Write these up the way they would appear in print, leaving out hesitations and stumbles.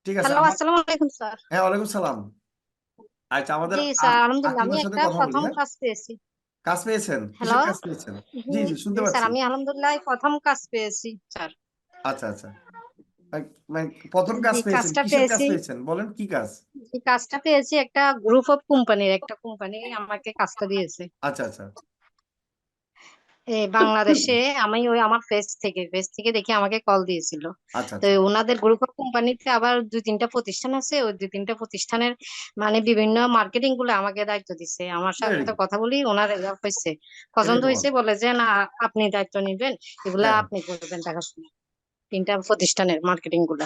ঠিক আছে হ্যালো, আমার। আসসালামু আলাইকুম স্যার। হ্যাঁ, ওয়ালাইকুম সালাম। আচ্ছা, আমাদের জি স্যার, আলহামদুলিল্লাহ আমি আকিবের সাথে একটা কথা বলি। প্রথম হ্যাঁ, কাজ পেয়েছি। কাজ পেয়েছেন? হ্যালো। কিসের কাজ পেয়েছেন? জি। জি জি, শুনতে জি স্যার, পাচ্ছি। আমি আলহামদুলিল্লাহ প্রথম কাজ পেয়েছি স্যার। আচ্ছা আচ্ছা। মানে প্রথম কাজ জি, পেয়েছেন, কাজটা কিসের কাজ পেয়েছি। পেয়েছেন বলেন, কি কাজ? জি, কাজটা পেয়েছি একটা গ্রুপ অফ কোম্পানির, একটা কোম্পানি আমাকে কাজটা দিয়েছে। আচ্ছা আচ্ছা। বাংলাদেশে। আমি ওই আমার ফেস থেকে দেখে আমাকে কল দিয়েছিল। আচ্ছা তো আচ্ছা। ওনাদের গ্রুপ অফ কোম্পানিতে আবার দুই তিনটা প্রতিষ্ঠান আছে, ওই দুই তিনটা প্রতিষ্ঠানের মানে বিভিন্ন মার্কেটিং গুলো আমাকে দায়িত্ব দিচ্ছে। আমার ভেরি সাথে গুড। কথা বলি, ওনার হয়েছে, এটাই পছন্দ তো হয়েছে, ভালো। বলে যে না, আপনি দায়িত্ব নিবেন, এগুলা হ্যাঁ, আপনি করবেন দেখাশোনা, তিনটা প্রতিষ্ঠানের মার্কেটিং গুলা।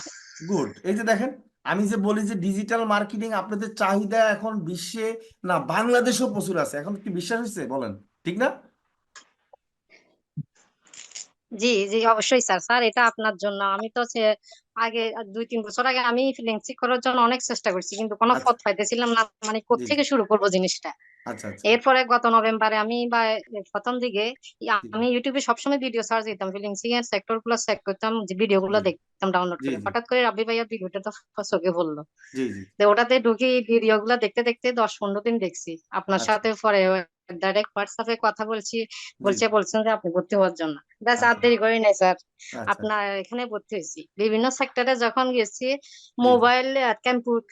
গুড। এই যে দেখেন, আমি যে বলি যে ডিজিটাল মার্কেটিং আপনাদের চাহিদা এখন বিশ্বে না বাংলাদেশেও প্রচুর আছে, এখন কি বিশ্বাস হচ্ছে বলেন, ঠিক না? জি জি, অবশ্যই স্যার। স্যার, এটা আপনার জন্য। আমি তো আগে 2-3 বছর আগে আমি ফ্রিল্যান্সিং করার জন্য অনেক চেষ্টা করছি, কিন্তু কোনো আচ্ছা। পথ পাইতেছিলাম না, মানে জি জি। কোত্থেকে শুরু করব জিনিসটা। আচ্ছা আচ্ছা। এরপরে গত নভেম্বরে আমি বা প্রথম দিকে জি আমি ইউটিউবে সবসময় ভিডিও সার্চ দিতাম, ফ্রিল্যান্সিং এর সেক্টর গুলো চেক করতাম, যে ভিডিও গুলো জি দেখতাম ডাউনলোড জি করে। জি হঠাৎ করে রাব্বি ভাইয়ার ভিডিওটা তো চোখে পড়লো। জি জি। তো ওটাতে ঢুকি, ভিডিও গুলো দেখতে দেখতে 10-15 দিন দেখছি। আপনার আচ্ছা। সাথে পরে ডাইরেক্ট হোয়াটসঅ্যাপে কথা বলছি, জি জি। বলছেন যে আপনি ভর্তি হওয়ার জন্য। ব্যাস, আর আচ্ছা দেরি করি নাই স্যার, আচ্ছা। আপনার এখানে ভর্তি হয়েছি। বিভিন্ন সেক্টরে যখন গেছি, জি জি। মোবাইল,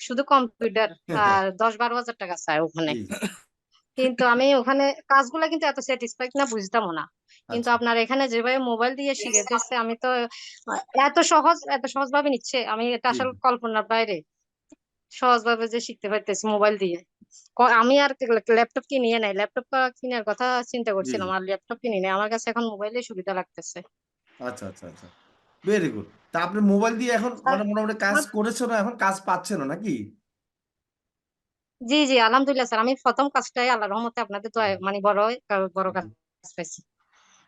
শুধু কম্পিউটার, আর 10-12 হাজার টাকা স্যার ওখানে। জি জি। কিন্তু আমি ওখানে কাজগুলা কিন্তু এত স্যাটিসফাইড না, বুঝতামও না। কিন্তু আচ্ছা। আপনার এখানে যেভাবে মোবাইল দিয়ে শিখেছে, আমি তো এত সহজ ভাবে নিচ্ছে, আমি এটা জি আসলে জি। কল্পনার বাইরে সহজ ভাবে যে শিখতে পারতেছি মোবাইল দিয়ে। আমি আর ল্যাপটপ কিনিয়ে নাই, ল্যাপটপ কেনার কথা চিন্তা জি জি। করছিলাম, আর ল্যাপটপ কিনি নাই, আমার কাছে এখন মোবাইলে সুবিধা লাগতেছে। আচ্ছা আচ্ছা আচ্ছা। Very good. তা আপনি মোবাইল দিয়ে এখন স্যার, মানে মোটামুটি কাজ আমার- করেছেন না, এখন কাজ পাচ্ছেন না নাকি? জি জি, আলহামদুলিল্লাহ স্যার, আমি প্রথম কাজটাই আল্লাহর রহমতে আপনাদের তো মানে বড় কাজ পাইছি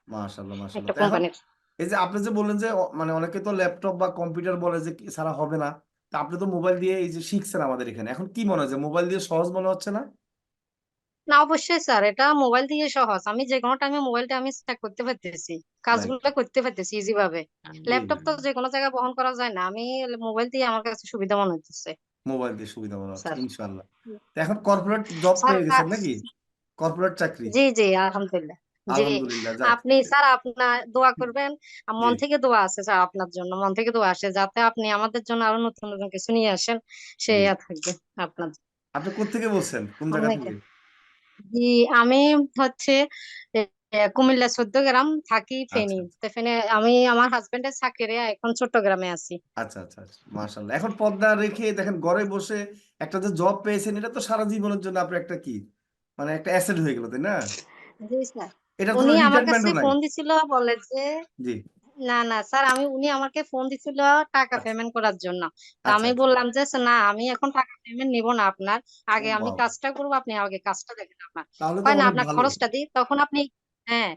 মাশাল্লাহ মাশাল্লাহ। একটা তো এখন কোম্পানির। এই যে আপনি যে বললেন যে মানে অনেকে তো ল্যাপটপ বা কম্পিউটার বলে যে সারা হবে না, তা আপনি তো মোবাইল দিয়ে এই যে শিখছেন আমাদের এখানে, এখন কি মনে হয় যে মোবাইল দিয়ে সহজ মনে হচ্ছে না? না, অবশ্যই স্যার, এটা মোবাইল দিয়ে সহজ। আমি যে কোনো টাইমে মোবাইলটা আমি চেক করতে পারতেছি, রাইট। কাজগুলো করতে পারতেছি ইজি ভাবে। জি জি। ল্যাপটপ তো যে কোনো জায়গায় বহন করা যায় না, আমি মোবাইল দিয়ে আমার কাছে সুবিধা মনে হচ্ছে মোবাইল দিয়ে সুবিধা মনে হচ্ছে স্যার। ইনশাল্লাহ। তো এখন কর্পোরেট জব স্যার, পেয়ে গেছেন নাকি? কর্পোরেট চাকরি? জি জি, আলহামদুলিল্লাহ। জি। আলহামদুলিল্লাহ, যাক। আপনি স্যার, আপনার দোয়া করবেন। জি। মন থেকে দোয়া আছে স্যার, আপনার জন্য মন থেকে দোয়া আসে, যাতে আপনি আমাদের জন্য আরো নতুন নতুন কিছু নিয়ে আসেন, জি। সেই থাকবে আপনার। আপনি কোত্থেকে বলছেন, কোন জায়গা অনেকে। থেকে? জি, আমি হচ্ছে কুমিল্লা 14 গ্রাম থাকি, ফেনী। আচ্ছা তো ফেনী আমি আমার হাজবেন্ডের চাকরি, এখন চট্টগ্রামে আছি। আচ্ছা আচ্ছা আচ্ছা। মাশাআল্লাহ, এখন পর্দা রেখে দেখেন ঘরে বসে একটা যে জব পেয়েছেন, এটা তো সারা জীবনের জন্য আপনি একটা কি মানে একটা অ্যাসেট হয়ে গেল, তাই না? জি স্যার। এটা কোনো উনি আমার কাছে রিটায়ারমেন্টও নাই। ফোন দিছিল, বলে যে জি। না না স্যার, উনি আমাকে ফোন দিছিল টাকা আচ্ছা পেমেন্ট করার জন্য। তা আচ্ছা আমি আচ্ছা। বললাম যে না, আমি এখন টাকা পেমেন্ট নিব না আপনার, ও আগে আমি বাবা, কাজটা করবো, আপনি আগে কাজটা দেখেন আপনার। তাহলে তো হয় না, অনেক আপনার ভালো। খরচটা দিই তখন আপনি। হ্যাঁ।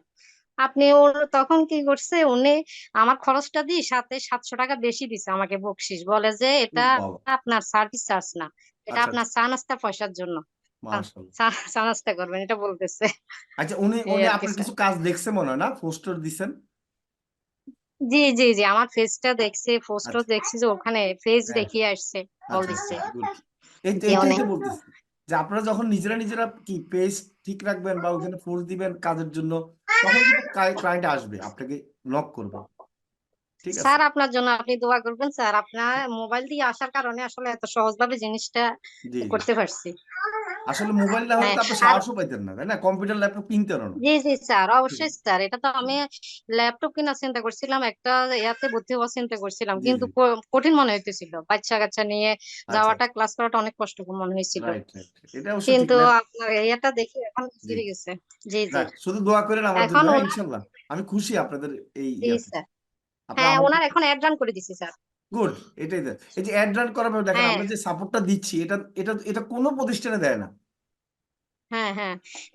আপনি ওর তখন কি করছে উনি, আমার খরচটা দিই, সাথে 700 টাকা বেশি দিছে আমাকে বকশিস, বলে যে ও এটা বাবা। আপনার সার্ভিস চার্জ না, এটা আচ্ছা আপনার আচ্ছা। চা নাস্তা পয়সার জন্য। মাশাআল্লাহ। চা নাস্তা করবেন, এটা বলতেছে। আচ্ছা, উনি এই উনি আর কি আপনার স্যার। কিছু কাজ দেখছে মনে হয়, না পোস্টার দিছেন? জি জি জি, আমার ফেসটা দেখছে, পোস্টও আচ্ছা। দেখছি, যে ওখানে ফেস হ্যাঁ। দেখিয়ে আসছে, কল আচ্ছা আচ্ছা, দিচ্ছে। গুড। জি, এইটাই অনেক। তো বলতেছি যে আপনারা যখন নিজেরা নিজেরা কি পেজ ঠিক রাখবেন বা ওখানে ফোর্স দিবেন কাজের জন্য, তখন কিন্তু ক্লায়েন্ট আসবে, আপনাকে নক করবে। ঠিক আছে। স্যার, আপনার জন্য আপনি দোয়া করবেন স্যার, আপনার মোবাইল দিয়ে আসার কারণে আসলে এত সহজভাবে জিনিসটা জি জি। করতে পারছি। আসলে মোবাইল না হলে হ্যাঁ। তো আপনি আর সাহসও পাইতেন না, তাই না? কম্পিউটার ল্যাপটপ কিনতেন না। জি জি স্যার, ঠিক অবশ্যই আছে। স্যার, এটা তো আমি ল্যাপটপ কেনার চিন্তা করছিলাম, একটা ইয়াতে ভর্তি হওয়ার চিন্তা করছিলাম, জি কিন্তু জি। কঠিন মনে হইতেছিল, বাচ্চা কাচ্চা নিয়ে আচ্ছা যাওয়াটা, আচ্ছা। ক্লাস করাটা অনেক কষ্টকর মনে হয়েছিল। রাইট রাইট, এটা অবশ্য ঠিক কিন্তু ল্যাপ। আপনার ইয়েটা দেখে এখন জি। ফিরে গেছে। জি জি। যাক, শুধু দোয়া করেন আমার জন্য, এখন হ্যাঁ ওনার। ইনশাল্লাহ। আমি খুশি আপনাদের এই জি ইয়াতে। স্যার। আপনারা হ্যাঁ, আমার ওনার এখন অ্যাড রান করে দিছি স্যার। গুড। এটাই দেয়, এই যে অ্যাড রান করার পর দেখেন হ্যাঁ আমরা যে সাপোর্টটা দিচ্ছি, এটা এটা এটা কোনো প্রতিষ্ঠানে দেয় না। হ্যাঁ হ্যাঁ,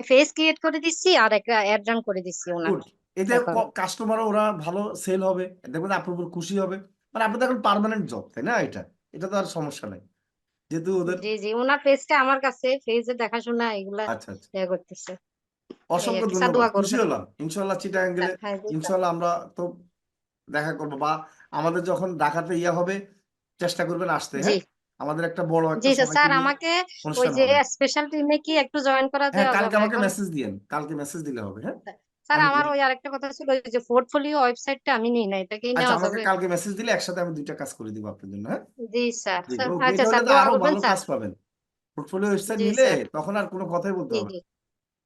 ফেস ক্রিয়েট করে দিচ্ছি, আর একটা অ্যাড রান করে দিচ্ছি ওনার গুড। এতে এখন। কাস্টমার ওরা ভালো সেল হবে, দেখবেন আপনার উপর খুশি হবে। মানে আপনাদের এখন পার্মানেন্ট জব, তাই না? এটা এটা তো আর সমস্যা নাই, যেহেতু ওদের। জি জি, ওনার পেজটা আমার কাছে, পেজের দেখাশোনা এগুলা আচ্ছা আচ্ছা। ইয়ে করতেছে। এই আর অসংখ্য কি স্যার, ধন্যবাদ, দোয়া খুশি করবেন। হলাম। ইনশাল্লাহ চিটাগাং গেলে হ্যাঁ জি স্যার। ইনশাল্লাহ আমরা তো দেখা করবো, বা আমাদের যখন ঢাকাতে ইয়া হবে, চেষ্টা করবেন আসতে, জি হ্যাঁ? আমাদের একটা বড় জি একটা স্যার। সবাইকে স্যার নিয়ে আমাকে ওই অনুষ্ঠান যে হবে। স্পেশাল টিমে কি একটু জয়েন করা হ্যাঁ, দেওয়া কালকে যাবে আমাকে এখন? মেসেজ দিয়েন, কালকে মেসেজ দিলে হবে, হ্যাঁ? স্যার আমি আমার ওই আরেকটা কথা ছিল, ওই যে পোর্টফোলিও ওয়েবসাইটটা আমি নিই না, এটা কি আচ্ছা, নেওয়া আমাকে যাবে? কালকে মেসেজ দিলে একসাথে আমি 2টা কাজ করে দিব আপনার জন্য, হ্যাঁ? জি স্যার। জি, স্যার ওকে, আচ্ছা এটা হলে স্যার, তো দোয়া আরো করবেন ভালো স্যার। কাজ পাবেন। পোর্টফোলিও ওয়েবসাইট জি নিলে স্যার। তখন আর কোনো কথাই বলতে জি হবে জি না।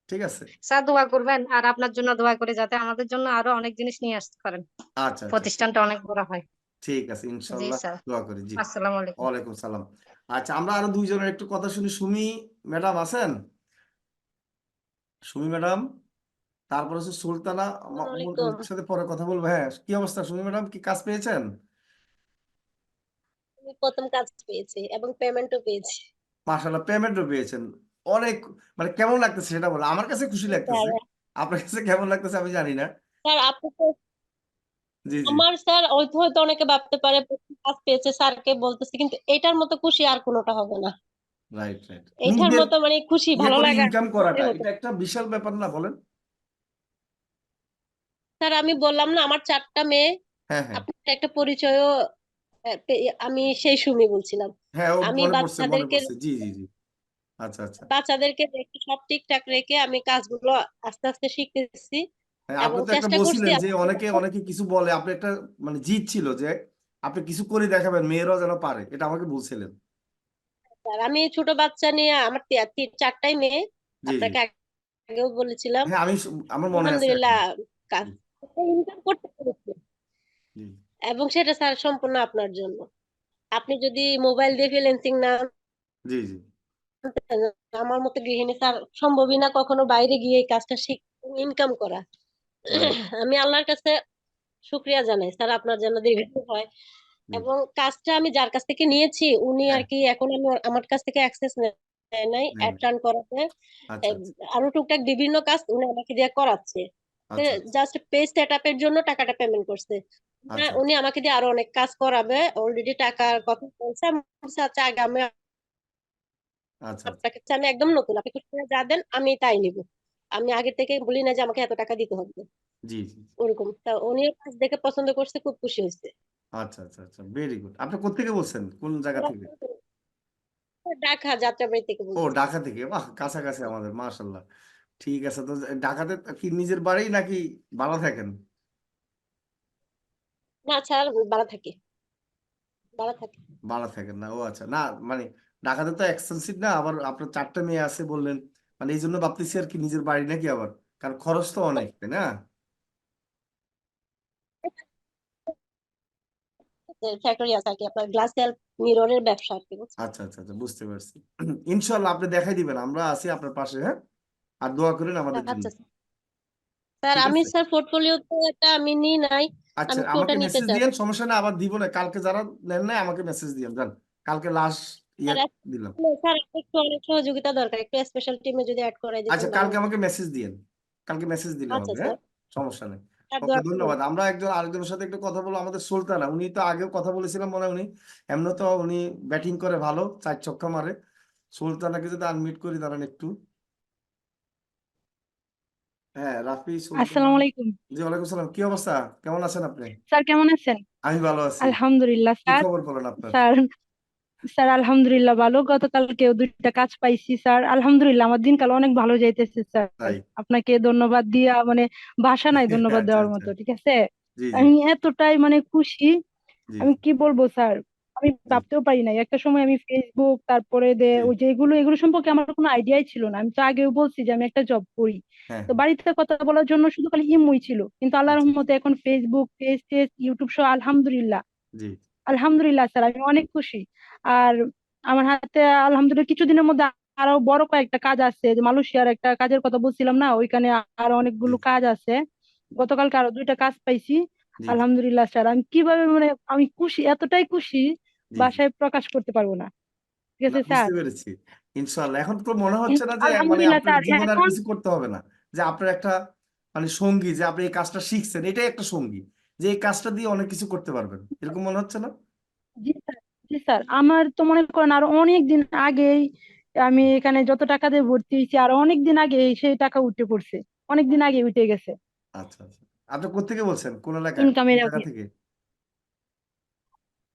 ঠিক আছে? স্যার, দোয়া করবেন আর আপনার জন্য দোয়া করে যাতে আমাদের জন্য আরো অনেক জিনিস নিয়ে আসতে পারেন, আচ্ছা, আচ্ছা, ঠিক প্রতিষ্ঠানটা অনেক বড় হয়। ঠিক আছে, জি ইনশাল্লাহ স্যার। দোয়া করি। জি, আসসালামু আলাইকুম। ওয়ালাইকুম সালাম। আচ্ছা, আমরা আরো দুইজনের একটু কথা শুনি। সুমি ম্যাডাম আছেন? সুমি ম্যাডাম, তারপর হচ্ছে সুলতানা। আসসালামাইকুম। ওদের সাথে পরে কথা বলবো। হ্যাঁ, কি অবস্থা সুমি ম্যাডাম, কি কাজ পেয়েছেন? আমি প্রথম কাজ পেয়েছি এবং পেমেন্টও পেয়েছি। মাশাআল্লাহ, পেমেন্টও পেয়েছেন। অনেক, মানে কেমন লাগতেছে সেটা বলো। আমার কাছে খুশি স্যার, লাগতেছে, আপনার কাছে কেমন লাগতেছে আমি জানি না। স্যার আপনি তো জি, জি, আমার স্যার হয়তো হয়তো অনেকে ভাবতে পারে প্রথম কাজ পেয়েছে স্যারকে বলতেছে, কিন্তু এটার মতো খুশি আর কোনোটা হবে না। Right, right. এটার নিজের মতো মানে খুশি ইয়ে ভালো করে লাগা ইনকাম কোনোটাই করাটা হতে এটা পারে একটা বিশাল ব্যাপার না, বলেন? না। স্যার আমি বললাম না আমার 4টা মেয়ে, হ্যাঁ, হ্যাঁ, আপনার একটা পরিচয়ও আমি সেই সুমি বলছিলাম। হ্যাঁ, ও আমি মনে পড়ছে, মনে বাচ্চাদেরকে পড়ছে। জি, জি, জি। আচ্ছা, আচ্ছা। বাচ্চাদেরকে রেখে সব ঠিকঠাক রেখে আমি কাজগুলো আস্তে আস্তে শিখতেছি হ্যাঁ, এবং আপনি তো একটা চেষ্টা করছি বলছিলেন যে আপনাদের অনেকে মতো। অনেকে কিছু বলে, আপনি একটা মানে জিদ ছিল যে আপনি কিছু করে দেখাবেন, মেয়েরাও যেন পারে, এটা আমাকে বলছিলেন। স্যার আমি ছোট বাচ্চা নিয়ে আমার 4টাই মেয়ে, জি, জি। আপনাকে আগেও বলেছিলাম। হ্যাঁ, আমার মনে আছে এখন। আলহামদুলিল্লাহ কাজ জি, ইনকাম করতে পেরেছি, জি, এবং সেটা স্যার সম্পূর্ণ আপনার জন্য। আপনি যদি মোবাইল দিয়ে ফ্রিল্যান্সিং না জি, জি, জানতেন, আমার মতো গৃহিণী স্যার সম্ভবই না কখনো বাইরে গিয়ে এই কাজটা শিখ ইনকাম করা। রাইট। আমি আল্লাহর কাছে শুক্রিয়া জানাই স্যার, আপনার জন্য দীর্ঘ হয়। জি, এবং কাজটা আমি যার কাছ থেকে নিয়েছি উনি হ্যাঁ, আর কি এখন আমি আমার কাছ থেকে অ্যাক্সেস নেয় নাই নেই, অ্যাড নেই। রান করাতে। আচ্ছা, আচ্ছা, আরো টুকটাক বিভিন্ন কাজ উনি আমাকে দিয়ে করাচ্ছে। আচ্ছা, আচ্ছা, জাস্ট পেজ সেট আপের জন্য টাকাটা পেমেন্ট করছে। আচ্ছা, উনি আমাকে দিয়ে আরো অনেক কাজ করাবে, অলরেডি টাকার কথা বলছে। আমি বলছি, আচ্ছা আগে আমি আচ্ছা, আচ্ছা, আপনাকে আমি একদম নতুন, আপনি খুশি হয়ে যা দেন আমি তাই নিব। আমি আগে থেকে বলি না যে আমাকে এত টাকা দিতে হবে, জি, জি, ওরকম। তা উনি কাজ দেখে পছন্দ করছে, খুব খুশি হয়েছে। আচ্ছা, আচ্ছা, আচ্ছা, ভেরি গুড। আপনি কোত্থেকে বলছেন, কোন জায়গা থেকে? ঢাকা যাত্রাবাড়ি থেকে ও, বলতেছি। ঢাকা থেকে, বাহ, কাছাকাছি আমাদের, মাশাল্লাহ। ঠিক আছে, তো ঢাকাতে কি নিজের বাড়ি নাকি ভাড়া থাকেন? না স্যার, ভাড়া থাকি, ভাড়া থাকি। ভাড়া থাকেন না, ও আচ্ছা। না, মানে ঢাকাতে তো এক্সপেন্সিভ না, আবার আপনার 4টা মেয়ে আছে বললেন, মানে এই জন্য ভাবতেছি আর কি নিজের বাড়ি নাকি, আবার কারণ খরচ তো অনেক, তাই না? ফ্যাক্টরি আছে আর কি, আপনার গ্লাস মিররের ব্যবসা আর কি, বুঝছেন? আচ্ছা, আচ্ছা, আচ্ছা, বুঝতে পারছি। ইনশাল্লাহ আপনি দেখাই দিবেন, আমরা আছি আপনার পাশে, হ্যাঁ? আর দোয়া করেন আমাদের জন্য। আচ্ছা স্যার, ঠিক আমি আছে, স্যার পোর্টফোলিওতে এটা আমি নিই নাই, আচ্ছা, আমি তো ওটা আমাকে নিতে মেসেজ দিয়েন, চাচ্ছি। সমস্যা নেই, আবার দিব না কালকে, যারা নেন নাই আমাকে মেসেজ দিয়েন, জান। কালকে লাস্ট ইয়ে স্যার দিলাম। স্যার একটু অনেক সহযোগিতা দরকার, একটু স্পেশাল টিমে যদি অ্যাড করাই আচ্ছা, দিতেন ভালো কালকে হতো। আমাকে মেসেজ দিয়েন, কালকে মেসেজ দিলে আচ্ছা হবে, হ্যাঁ? স্যার, সমস্যা নেই। স্যার ওকে, দোয়া করবেন। ধন্যবাদ। আমরা আরেকজনের সাথে একটু কথা বলবো, আমাদের সুলতানা, উনি তো আগেও কথা বলেছিলাম মনে হয়। উনি এমনি তো উনি ব্যাটিং করে ভালো, 4 ছক্কা মারে। সুলতানাকে যদি আনমিউট করি, দাঁড়ান একটু। হ্যাঁ, রাফি সুলতানা। আসসালামু আলাইকুম। জি, ওয়ালাইকুম সালাম। কি অবস্থা, কেমন আছেন আপনি? স্যার কেমন আছেন? আমি ভালো আছি। আলহামদুলিল্লাহ কি স্যার। খবর বলেন আপনার? স্যার স্যার আলহামদুলিল্লাহ ভালো, গতকালকেও 2টা কাজ পাইছি স্যার, আলহামদুলিল্লাহ আমার দিনকাল অনেক ভালো যাইতেছে স্যার। তাই? আপনাকে ধন্যবাদ দিয়া মানে ভাষা নাই ধন্যবাদ আচ্ছা, দেওয়ার আচ্ছা, মতো, ঠিক আছে? জি, জি, আমি এতটাই মানে খুশি, জি, আমি কি বলবো স্যার, আমি জি, ভাবতেও পারি নাই। একটা সময় আমি ফেসবুক, তারপরে জি, ওই যে এগুলো সম্পর্কে আমার কোনো আইডিয়াই ছিল না। আমি তো আগেও বলছি যে আমি একটা জব করি, হ্যাঁ, তো হ্যাঁ, বাড়িতে কথা বলার জন্য শুধু খালি ইমুই ছিল, কিন্তু আল্লাহর আচ্ছা, রহমতে এখন ফেসবুক, পেজ টেজ, ইউটিউব সহ আলহামদুলিল্লাহ। জি, আলহামদুলিল্লাহ স্যার, আমি অনেক খুশি। আর আমার হাতে আলহামদুলিল্লাহ কিছুদিনের মধ্যে আরো বড় কয়েকটা কাজ আছে, যে মালয়েশিয়ার একটা কাজের কথা বলছিলাম না, ওইখানে আরো জি, অনেকগুলো কাজ আছে। গতকালকে আরো 2টা কাজ পাইছি। জি, আলহামদুলিল্লাহ স্যার, আমি কিভাবে মানে আমি খুশি, এতটাই খুশি জি, জি। বাসায় প্রকাশ করতে পারবো না, ঠিক না, আছে স্যার? বুঝতে পেরেছি। ইনশাল্লাহ এখন তো মনে হচ্ছে না যে মানে আলহামদুলিল্লাহ আপনার স্যার। হ্যাঁ, জীবনে আর এখন কিছু করতে হবে না, যে আপনার একটা মানে সঙ্গী, যে আপনি এই কাজটা শিখছেন, এটাই একটা সঙ্গী, যে এই কাজটা দিয়ে অনেক কিছু করতে পারবেন, এরকম মনে হচ্ছে না? জি স্যার, জি স্যার, আমার তো মনে করেন আরো অনেক দিন আগেই আমি এখানে যত টাকা দিয়ে ভর্তি হয়েছি, আর অনেক দিন আগে সেই টাকা উঠে পড়ছে, অনেক দিন আগে উঠে গেছে আচ্ছা, আচ্ছা, আপনি কোত্থেকে বলছেন, কোন এলাকায়, কোন ইনকামের। জায়গা থেকে?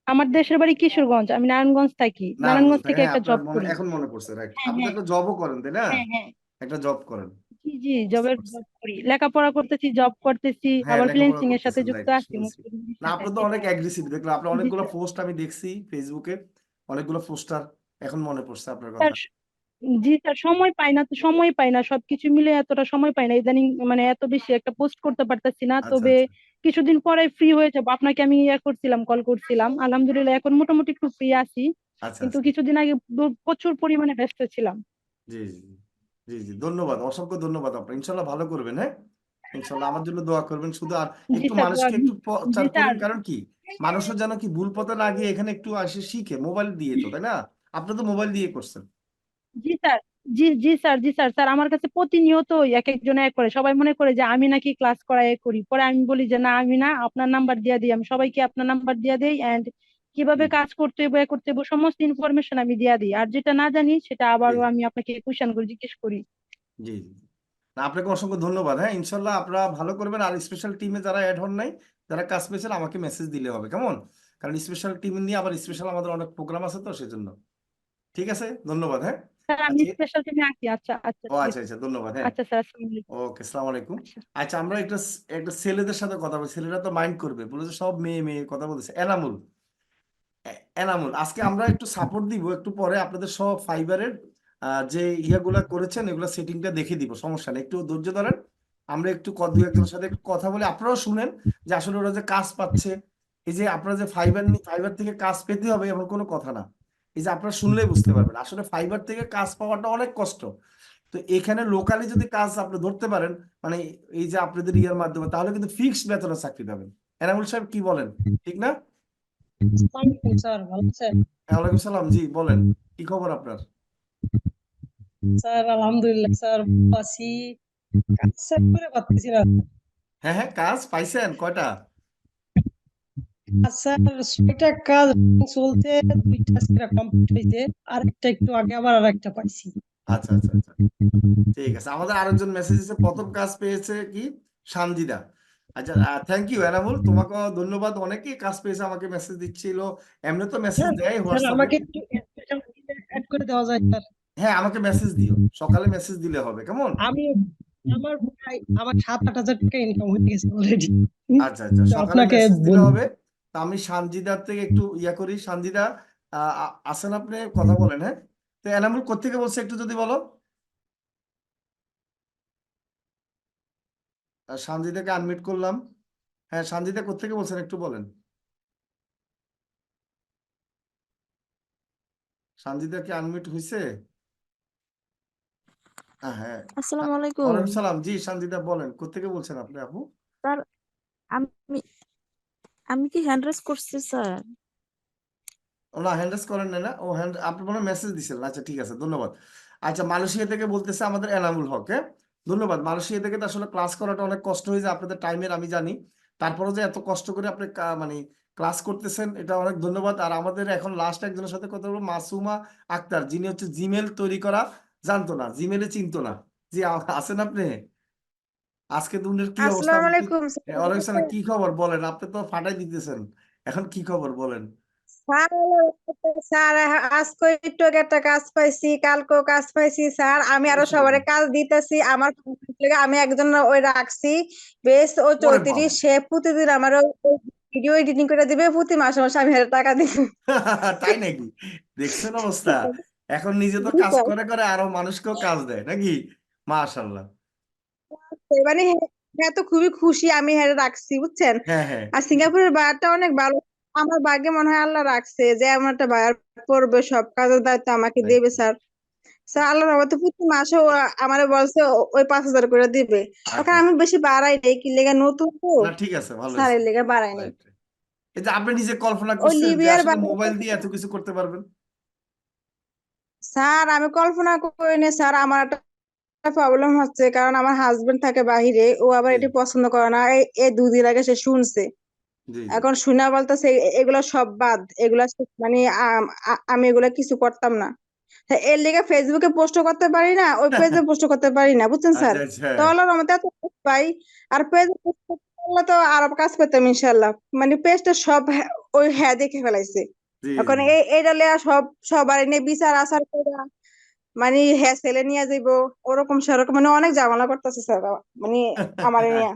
আমার দেশের বাড়ি কিশোরগঞ্জ, আমি নারায়ণগঞ্জ থাকি, নারায়ণগঞ্জ নারায়ণগঞ্জ থেকে, থেকে হ্যাঁ একটা আপনার জব মনে করি। এখন মনে পড়ছে, রাইট, হ্যাঁ আপনি তো হ্যাঁ একটা জবও করেন তাই না? হ্যাঁ হ্যাঁ একটা জব করেন, জি জি, বুঝতে জবের পারছি। জব করি, লেখাপড়া করতেছি, জব করতেছি, হ্যাঁ আবার লেখাপড়া ফ্রিল্যান্সিং এর সাথে করতেছেন, যুক্ত রাইট, আছি শুনছি। মুসলিমের না সাথে, আপনি তো অনেক এটাই। অ্যাগ্রেসিভ দেখলাম, আপনার জি অনেকগুলো স্যার। পোস্ট আমি দেখছি ফেসবুকে, অনেকগুলো পোস্টার, এখন মনে পড়ছে আপনার স্যার কথা। জি স্যার, সময় পাই না তো, সময় পাই না, সবকিছু মিলে এতটা সময় পাই না ইদানিং, মানে এত বেশি একটা পোস্ট করতে পারতেছি না, আচ্ছা তবে আচ্ছা কিছুদিন পরে ফ্রি হয়ে যাবো, আপনাকে আমি করছিলাম, কল করছিলাম, আলহামদুলিল্লাহ এখন মোটামুটি একটু ফ্রি আছি, আচ্ছা কিন্তু আচ্ছা, কিছুদিন আগে প্রচুর পরিমাণে ব্যস্ত ছিলাম। জি জি জি জি, ধন্যবাদ, অসংখ্য ধন্যবাদ আপনার, ইনশাল্লাহ ভালো করবেন, হ্যাঁ ইনশাল্লাহ আমার জন্য দোয়া করবেন শুধু। আর জি একটু স্যার, মানুষকে একটু জি প্রচার স্যার। করেন, কারণ কি মানুষের যেন কি ভুল পথে না গিয়ে এখানে একটু আসে শিখে, মোবাইল দিয়ে তো, তাই না? আপনি তো মোবাইল দিয়ে করছেন। জি স্যার, জি জি স্যার, জি স্যার, স্যার আমার কাছে প্রতিনিয়তই এক একজন এক করে, সবাই মনে করে যে আমি নাকি ক্লাস করাই করি, পরে আমি বলি যে না, আমি না, আপনার নাম্বার দিয়ে দিই, আমি সবাইকে আপনার নাম্বার দিয়ে দিই, এন্ড কিভাবে হুম, কাজ করতে হবে এ করতে হবে সমস্ত ইনফরমেশন আমি দিয়ে দিই, আর যেটা না জানি সেটা জি আবারও আমি আপনাকে কোশ্চেন করে জিজ্ঞেস করি। জি জি জি। না, আপনাকে অসংখ্য ধন্যবাদ, হ্যাঁ ইনশাল্লাহ আপনারা ভালো করবেন। আর স্পেশাল টিমে যারা অ্যাড হন নাই, যারা কাজ পেয়েছেন, আমাকে মেসেজ দিলে হবে, কেমন? কারণ স্পেশাল টিম নিয়ে আবার স্পেশাল আমাদের অনেক প্রোগ্রাম আছে তো, সেজন্য। ঠিক আছে, ধন্যবাদ, হ্যাঁ। স্যার আমি আচ্ছা স্পেশাল টিমে আছি, আচ্ছা আচ্ছা ও ঠিক আচ্ছা আছে। আচ্ছা, ধন্যবাদ, হ্যাঁ। আচ্ছা স্যার, আসসালামু আলাইকুম। ওকে, আসসালামু আলাইকুম। আচ্ছা। আচ্ছা, আমরা একটা একটা ছেলেদের সাথে কথা বলি, ছেলেরা তো মাইন্ড করবে, বলে যে সব মেয়ে মেয়ে কথা বলতেছে। এনামুল, এনামুল, আজকে আমরা একটু সাপোর্ট দিব, একটু পরে আপনাদের সব ফাইবারের যে ইয়াগুলা করেছেন এগুলা সেটিংটা দেখে দিব, সমস্যা নেই, একটু ধৈর্য ধরেন। আমরা একটু দু একজনের সাথে একটু কথা বলি, আপনারাও শুনেন যে আসলে ওরা যে কাজ পাচ্ছে। এই যে আপনারা যে ফাইবার থেকে কাজ পেতে হবে এমন কোনো কথা না। এই যে আপনারা শুনলেই বুঝতে পারবেন আসলে ফাইবার থেকে কাজ পাওয়াটা অনেক কষ্ট। তো এখানে লোকালি যদি কাজ আপনি ধরতে পারেন, মানে এই যে আপনাদের ইয়ার মাধ্যমে, তাহলে কিন্তু ফিক্সড বেতনে চাকরি পাবেন। এনামুল সাহেব কি বলেন, ঠিক না? ওয়ালাইকুম স্যার, ভালো আছেন? ওয়ালাইকুম সালাম, জি বলেন, কি খবর আপনার? স্যার আলহামদুলিল্লাহ স্যার, ভালো আছি। কাজ স্যার করে পাচ্ছি না। হ্যাঁ হ্যাঁ, কাজ পাইছেন কয়টা? স্যার 6টা কাজ চলছে, 2টা সেটা কমপ্লিট হয়েছে, আর একটা একটু আগে আবার আর একটা পাইছি। আচ্ছা আচ্ছা আচ্ছা, ঠিক আছে। আমাদের আরেকজন মেসেজ দিচ্ছে, প্রথম কাজ পেয়েছে কি, সানজিদা। আচ্ছা, থ্যাংক ইউ এনামুল, তোমাকেও ধন্যবাদ, অনেকেই কাজ পেয়েছে আমাকে মেসেজ দিচ্ছিল, এমনি তো মেসেজ স্যার দেয় স্যার হোয়াটসঅ্যাপে। আমাকে একটু অ্যাড করে দেওয়া যায় স্যার? হ্যাঁ, আমাকে মেসেজ দিও, সকালে মেসেজ দিলে হবে, কেমন? আমি আমার প্রায় আমার 7-8 হাজার টাকা ইনকাম হয়ে গেছে অলরেডি। আচ্ছা আচ্ছা, সকালে আপনাকে মেসেজ দিলে বলবো। হবে। তা আমি সানজিদার থেকে একটু ইয়া করি, সানজিদা আছেন আপনি, কথা বলেন, হ্যাঁ। তো এনামুল কোত্থেকে বলছে একটু যদি বলো। সানজিদাকে আনমিউট করলাম। হ্যাঁ, সানজিদা কোত্থেকে বলছেন একটু বলেন। সানজিদা কি আনমিউট হয়েছে? হ্যাঁ। আসসালামু আলাইকুম ওয়ালাইকুম সালাম, জি সানজিদা বলেন, কোত্থেকে বলছেন আপনি আপু? স্যার। আমি আমি কি হ্যান্ড রাইজ করছি স্যার? ও না, হ্যান্ড রাইজ করেন নাই না, ও হ্যান্ড আপনি মনে মেসেজ দিছিলেন, আচ্ছা ঠিক আছে, ধন্যবাদ। আচ্ছা, মালয়েশিয়া থেকে বলতেছে আমাদের এনামুল হক, হ্যাঁ ধন্যবাদ। মালয়েশিয়া থেকে তো আসলে ক্লাস করাটা অনেক কষ্ট হয়ে যায় আপনাদের টাইমের, আমি জানি, তারপরে যে এত কষ্ট করে আপনি মানে ক্লাস করতেছেন, এটা অনেক ধন্যবাদ। আর আমাদের এখন লাস্ট একজনের সাথে কথা বলবো, মাসুমা আক্তার, যিনি হচ্ছে জিমেল তৈরি করা জানতো না, জিমেলে চিনতো না। জি, আছেন আপনি? আজকে দুনিয়ার কি অবস্থা, আসসালামু আপনি কি? আলাইকুম স্যার, ওয়ালাইকুম ভালো সালাম, আছেন? কি খবর বলেন, আপনি তো ফাটাই দিতেছেন, এখন কি খবর বলেন। স্যার স্যার আজকে একটু আগে একটা কাজ পাইছি, কালকেও কাজ পাইছি স্যার। আমি আরো সবারে কাজ দিতেছি, আমার আমি একজন ওই রাখছি, বেশ ও ওরে 34, বাবা, সে প্রতিদিন আমার ভিডিও এডিটিং করে দিবে, প্রতি মাসে মাসে আমি হাজার টাকা দিব। তাই নাকি? দেখছেন অবস্থা, এখন নিজে তো জি কাজ স্যার। করে করে আরো মানুষকেও কাজ দেয় নাকি? মাশাআল্লাহ। মানে হ্যাঁ, তো খুবই খুশি, আমি হ্যাঁ রাখছি বুঝছেন। হ্যাঁ হ্যাঁ, আর সিঙ্গাপুরের বায়ারটা অনেক ভালো, আমার ভাগ্যে মনে হয় আল্লাহ রাখছে যে এমন একটা বায়ার পড়বে, সব কাজের দায়িত্ব আমাকে রাইট দেবে রাইট, স্যার। স্যার আল্লাহর রহমতে প্রতি মাসে ও আমারে বলছে ওই 5,000 করে দিবে। এখন আচ্ছা আমি বেশি বাড়াই নাই, কি লেগে নতুন তো না ঠিক আছে, ভালো স্যার, হয়েছে, এর লেগে বাড়াই নাই। রাইট। এই যে আপনি নিজে কল্পনা ওই করছেন যে লিবিয়ার আসলে বায়ার, মোবাইল দিয়ে এত কিছু করতে পারবেন? স্যার আমি কল্পনা করিনি স্যার। আমার একটা প্রবলেম হচ্ছে, কারণ আমার হাজবেন্ড থাকে বাহিরে, ও আবার জি এটি পছন্দ করে না। এই 2 দিন আগে সে শুনছে, জি জি। এখন শুনা বলতেছে এগুলা সব বাদ, এগুলা মানে আমি এগুলা কিছু করতাম না। তা এর লিগে ফেসবুকে পোস্ট করতে পারি না, ওই পেজে পোস্ট করতে পারি না বুঝছেন স্যার। আচ্ছা আচ্ছা, তো আল্লাহর রহমতে এত post পাই, আর পেজে পোস্ট তাহলে তো আরো কাজ করতাম ইনশাল্লাহ। মানে পেজটা সব ওই হ্যাঁ দেখে ফেলাইছে। জি এখন জি এইটা লিয়া সবার নিয়ে বিচার আচার করে মানে হ্যাঁ ছেলে নিয়ে যাইবো ওরকম সেরকম মানে অনেক ঝামেলা করতেছে স্যার মানে আমার নিয়ে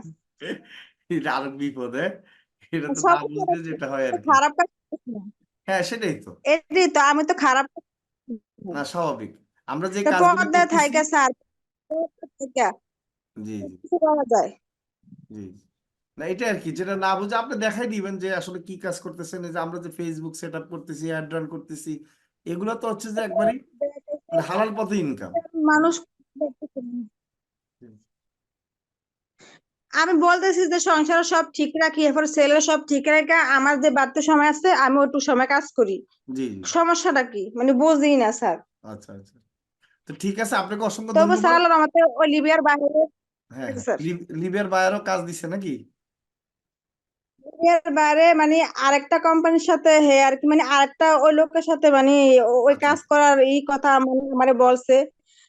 এটা আরো বিপদ, হ্যাঁ? এটা তো না সব বুঝলে যেটা হয় আর কি। খারাপ কাজ করতেছি না। হ্যাঁ, সেটাই তো। এটাই তো আমি তো খারাপ কাজ করতেছি না। না, স্বাভাবিক। আমরা যে তো কাজগুলি পর্দায় করতেছি। থাইকা স্যার পর্দায় থাইকা জি জি কিছু করা যায়। জি না, এটা আর কি, যেটা না বুঝে আপনি দেখাই দিবেন যে আসলে কি কাজ করতেছেন। এই যে আমরা যে ফেসবুক সেট আপ করতেছি, অ্যাড রান করতেছি, এগুলো তো হচ্ছে যে একবারই মানে হালাল পথে ইনকাম। মানুষ দেখতেছে না। আমি বলতেছি যে সংসার সব ঠিক রাখি এরপর ছেলের সব ঠিক রেখে আমার যে বাড়তি সময় আছে আমি ওটুকু সময় কাজ করি। জি জি সমস্যাটা কি মানে বুঝি না স্যার। আচ্ছা আচ্ছা, তো ঠিক আছে, আপনাকে অসংখ্য তবু স্যার ধন্যবাদ। আল্লাহর রহমতে ওই লিবিয়ার বাইরে হ্যাঁ হ্যাঁ, স্যার লিবিয়ার বাইরেও কাজ দিচ্ছে নাকি? লিবিয়ার বাইরে মানে আরেকটা কোম্পানির সাথে হে আর কি মানে আরেকটা ওই লোকের সাথে মানে ওই আচ্ছা কাজ করার এই কথা মানে আমারে বলছে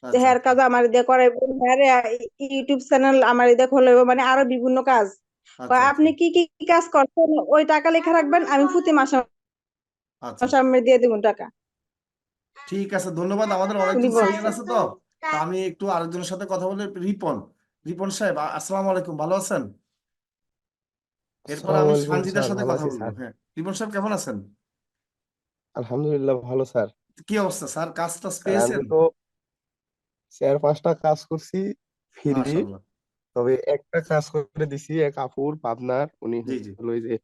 যে আচ্ছা হেয়ার কাজ আমার দিয়ে করাইবো হ্যাঁ ইউটিউব চ্যানেল আমার দিয়ে খুলবে মানে আরো বিভিন্ন কাজ। আচ্ছা আচ্ছা আপনি কি কি কি কাজ করছেন ওই টাকা লেখা রাখবেন আমি প্রতি মাসে আচ্ছা মাসে আমি দিয়ে দিব টাকা ঠিক আছে, ধন্যবাদ। আমাদের অনেকজন দিব। সিনিয়র আছে তো, তো আমি একটু আরেকজনের সাথে কথা বলে। রিপন, রিপন সাহেব, আসসালামু আলাইকুম, ভালো আছেন? এরপর আসসালামু আমি আলাইকুম সানজিদার স্যার, সাথে ভালো কথা আছি বলবো। স্যার। হ্যাঁ, রিপন সাহেব কেমন আছেন? আলহামদুলিল্লাহ ভালো স্যার। কি অবস্থা স্যার, কাজ টাজ স্যার আমি পেয়েছেন? তো 4-5টা কাজ করছি ফ্রি। মাশাআল্লাহ। তবে একটা কাজ করে দিছি এক আপুর পাবনার, উনি জি জি হলো ওই যে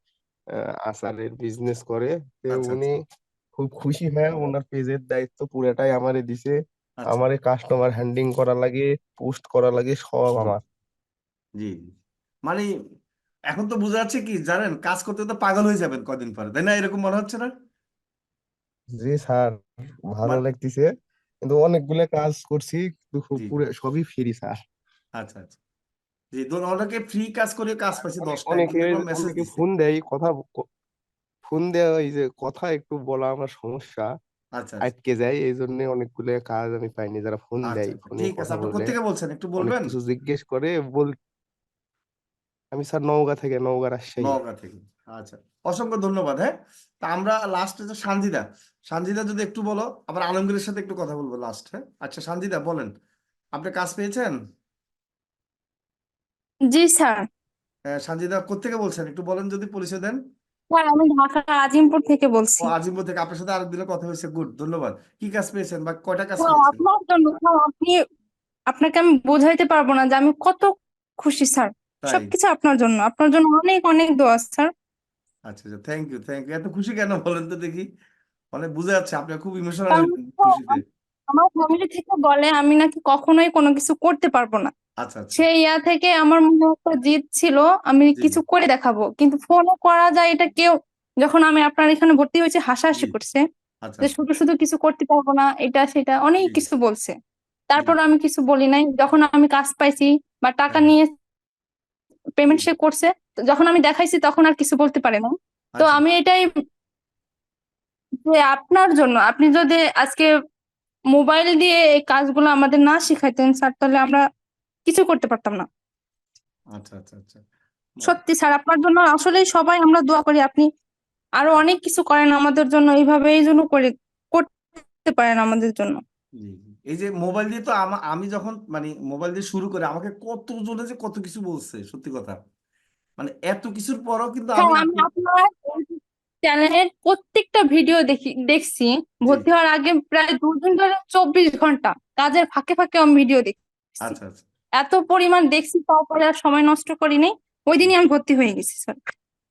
আচারের বিজনেস করে। তো আচ্ছা উনি আচ্ছা খুব খুশি হয়ে ওনার পেজের দায়িত্ব পুরাটাই আমারে দিছে। আচ্ছা আমারে কাস্টমার হ্যান্ডলিং করা লাগে, পোস্ট করা লাগে, সব জি আমার। জি জি। মানে এখন তো বোঝা যাচ্ছে কি জানেন, কাজ করতে তো পাগল হয়ে যাবেন কদিন পরে, তাই না? এরকম মনে হচ্ছে না? জি স্যার, ভালো মানে লাগতেছে। কিন্তু অনেকগুলো কাজ করছি, কিন্তু খুব জি পুরো সবই ফ্রি স্যার। আচ্ছা আচ্ছা জি, অনেকে ফ্রি কাজ করে কাজ পাইছে অনেক 10টা, একদিন অনেকে দেখলাম মেসেজ অনেকে দিছে। ফোন দেয়, ফোন দেওয়া, এই যে কথা একটু বলা আমার সমস্যা, আচ্ছা আচ্ছা আটকে যায়। এই জন্য অনেকগুলো কাজ আমি পাইনি। যারা ফোন আচ্ছা দেয়, আচ্ছা, ফোনে ঠিক আছে। কথা আপনি বলে কোত্থেকে বলছেন একটু অনেক বলবেন? কিছু জিজ্ঞেস করে বল। আমি স্যার নওগাঁ থেকে, নওগাঁ রাজশাহী। নওগাঁ থেকে। আচ্ছা, অসংখ্য ধন্যবাদ। হ্যাঁ, তা আমরা লাস্টে যে সানজিদা, সানজিদা যদি একটু বলো, আবার আলমগীরের সাথে একটু কথা বলবো লাস্ট। হ্যাঁ, আচ্ছা সানজিদা বলেন, আপনি কাজ পেয়েছেন? জি স্যার। হ্যাঁ, সানজিদা কোত্থেকে বলছেন একটু বলেন, যদি পরিচয় দেন। স্যার আমি ঢাকা আজিমপুর থেকে ও, বলছি। আজিমপুর থেকে। আপনার সাথে আরেকদিনের কথা হয়েছে, গুড, ধন্যবাদ। কি কাজ পেয়েছেন বা কয়টা কাজ স্যার পেয়েছেন? আপনার জন্য স্যার আপনাকে আমি বোঝাইতে পারবো না যে আমি কত খুশি স্যার। তাই? সবকিছু আপনার জন্য অনেক অনেক দোয়া স্যার। আচ্ছা আচ্ছা, থ্যাংক ইউ থ্যাংক ইউ। এত খুশি কেন বলেন তো দেখি? অনেক বোঝা যাচ্ছে আপনি খুব ইমোশনাল কারণ হয়েছেন খুশিতে। আমার ফ্যামিলি থেকে বলে আমি নাকি কখনোই কোনো কিছু করতে পারবো না। আচ্ছা আচ্ছা সেই থেকে আমার মনে একটা জিদ ছিল, আমি জি কিছু করে দেখাবো, কিন্তু ফোনে করা যায় এটা কেউ, যখন আমি আপনার এখানে ভর্তি হয়েছি জি হাসাহাসি করছে আচ্ছা যে আচ্ছা শুধু শুধু কিছু করতে পারবো না, এটা সেটা অনেক জি কিছু বলছে। জি তারপর আমি কিছু বলি নাই। যখন আমি কাজ পাইছি বা টাকা হ্যাঁ নিয়ে জি পেমেন্ট সে করছে, তো যখন আমি দেখাইছি তখন আর কিছু বলতে পারে না। তো আচ্ছা আমি এটাই যে আপনার জন্য, আপনি যদি আজকে মোবাইল দিয়ে এই কাজগুলো আমাদের না শিখাইতেন স্যার, তাহলে আমরা কিছু করতে পারতাম না। আচ্ছা আচ্ছা আচ্ছা সত্যি স্যার, আপনার জন্য আসলেই সবাই আমরা দোয়া করি। আপনি আরো অনেক কিছু করেন আমাদের জন্য, এইভাবে এই জন্য করে করতে পারেন আমাদের জন্য। জি জি। এই যে মোবাইল দিয়ে তো আমি যখন মানে মোবাইল দিয়ে শুরু করে আমাকে কত জনে যে কত কিছু বলছে, সত্যি কথা। মানে এত কিছুর পরও কিন্তু হ্যাঁ, আমি আমি আপনি আপনার চ্যানেলের প্রত্যেকটা ভিডিও দেখছি। জি ভর্তি হওয়ার আগে প্রায় 2 দিন ধরে 24 ঘন্টা কাজের ফাঁকে ফাঁকে আমি ভিডিও দেখছি। আচ্ছা আচ্ছা এত পরিমাণ দেখছি, তারপরে আর সময় নষ্ট করি নাই। ওই দিনই আমি ভর্তি হয়ে গেছি স্যার।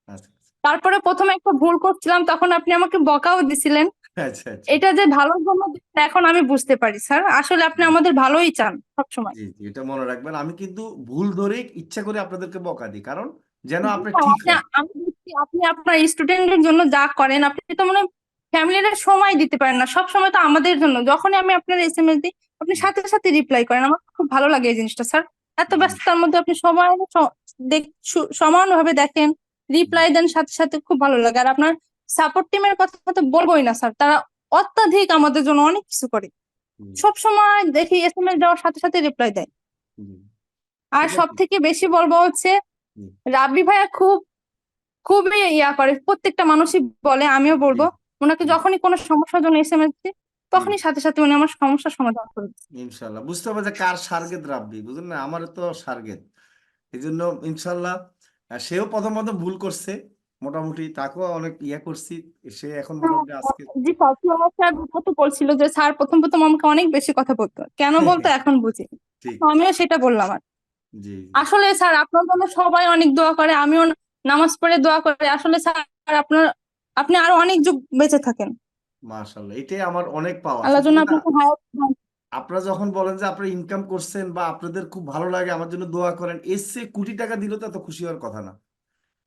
আচ্ছা তারপরে প্রথমে একটা ভুল করছিলাম, তখন আপনি আমাকে বকাও দিছিলেন। আচ্ছা আচ্ছা এটা যে ভালোর জন্য দিচ্ছেন, এখন আমি বুঝতে পারি স্যার, আসলে আপনি আমাদের ভালোই চান সবসময়। জি জি, এটা মনে রাখবেন। আমি কিন্তু ভুল ধরে ইচ্ছা করে আপনাদেরকে বকা দিই, কারণ যেন জি আপনি স্যার, ঠিক হয়। আমি দেখছি আপনি আপনার স্টুডেন্টের জন্য যা করেন, আপনি তো মানে ফ্যামিলির সময় দিতে পারেন না। সব সময় তো আমাদের জন্য, যখনই আমি আপনার SMS দিই আপনি জি সাথে সাথে রিপ্লাই করেন। আমার খুব ভালো লাগে এই জিনিসটা স্যার। এত জি ব্যস্ততার মধ্যে আপনি সময় সমানভাবে দেখেন, জি রিপ্লাই দেন সাথে সাথে, খুব ভালো লাগে। আর আপনার সাপোর্ট টিমের কথা তো বলবোই না স্যার, তারা অত্যাধিক আমাদের জন্য অনেক কিছু করে। জি সব সময় দেখি SMS দেওয়ার সাথে সাথে রিপ্লাই দেয়। জি। আর এটা সব থেকে বেশি বলবো হচ্ছে জি রাব্বি ভাইয়া খুবই ইয়া করে, প্রত্যেকটা মানুষই বলে, আমিও জি বলবো, ওনাকে জি যখনই কোনো সমস্যার জন্য এসএমএস দিই জি তখনই সাথে সাথে উনি আমার সমস্যার সমাধান করে দেন। ইনশাল্লাহ বুঝতে হবে যে কার সার্গেত রাব্বি, বুঝলেন না, আমারও তো সার্গেত। এই জন্য ইনশাল্লাহ সেও প্রথম প্রথম ভুল করছে, মোটামুটি তাকেও অনেক ইয়া করছি, সে এখন মোটামুটি আজকে জি স্যার, স্যার তো বলছিল যে স্যার প্রথম প্রথম আমাকে অনেক বেশি কথা বলতো, কেন বলতো এখন বুঝি। ঠিক আমিও সেটা বললাম। আর জি জি আসলে স্যার আপনার জন্য সবাই অনেক দোয়া করে, আমিও নামাজ পড়ে দোয়া করে। আসলে স্যার আপনি আরো অনেক যুগ বেঁচে থাকেন, মাশাল্লাহ, এটাই আমার অনেক পাওয়া, আল্লাহ সত্যি যেন কথা। আপনাকে হায়াত দেন। আপনারা যখন বলেন যে আপনারা ইনকাম করছেন বা আপনাদের খুব ভালো লাগে, আমার জন্য দোয়া করেন, এর চেয়ে কোটি টাকা দিলে তো এত খুশি হওয়ার কথা না।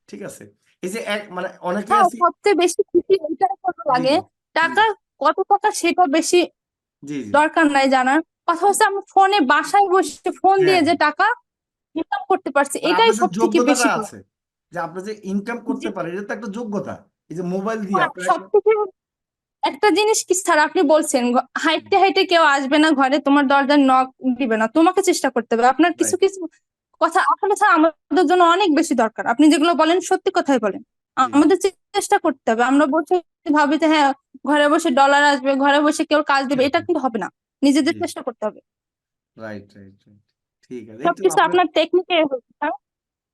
ঠিক আছে, এই যে এক মানে অনেকে হ্যাঁ, আছি। সবচেয়ে বেশি খুশি এটাই ভালো জি লাগে। জি জি টাকা কত টাকা সেটা বেশি জি জি দরকার নাই জানার, কথা হচ্ছে আমি ফোনে বাসায় বসে ফোন হ্যাঁ দিয়ে যে হ্যাঁ, টাকা ইনকাম করতে পারছি, মানে এটাই আপনার যে সব থেকে যোগ্যতাটা বেশি ভালো। আছে, যে আপনি যে ইনকাম জি, করতে পারেন, এটা তো একটা যোগ্যতা। এই যে মোবাইল দিয়ে আর আপনার সব থেকে একটা জিনিস কি স্যার, আপনি বলছেন হাইটে হাইটে কেউ আসবে না ঘরে, তোমার দরজার নক দিবে না, তোমাকে চেষ্টা করতে হবে। আপনার কিছু রাইট কিছু কথা আসলে স্যার আমাদের জন্য অনেক বেশি দরকার, আপনি যেগুলো বলেন সত্যি কথাই বলেন। জি আমাদের চেষ্টা করতে হবে, আমরা বসে ভাবি যে হ্যাঁ ঘরে বসে ডলার আসবে, ঘরে বসে কেউ কাজ দেবে, এটা কিন্তু হবে না, নিজেদের জি চেষ্টা করতে হবে। রাইট রাইট রাইট, ঠিক আছে, এই তো সবকিছু আপনার আপনার টেকনিকে হচ্ছে স্যার।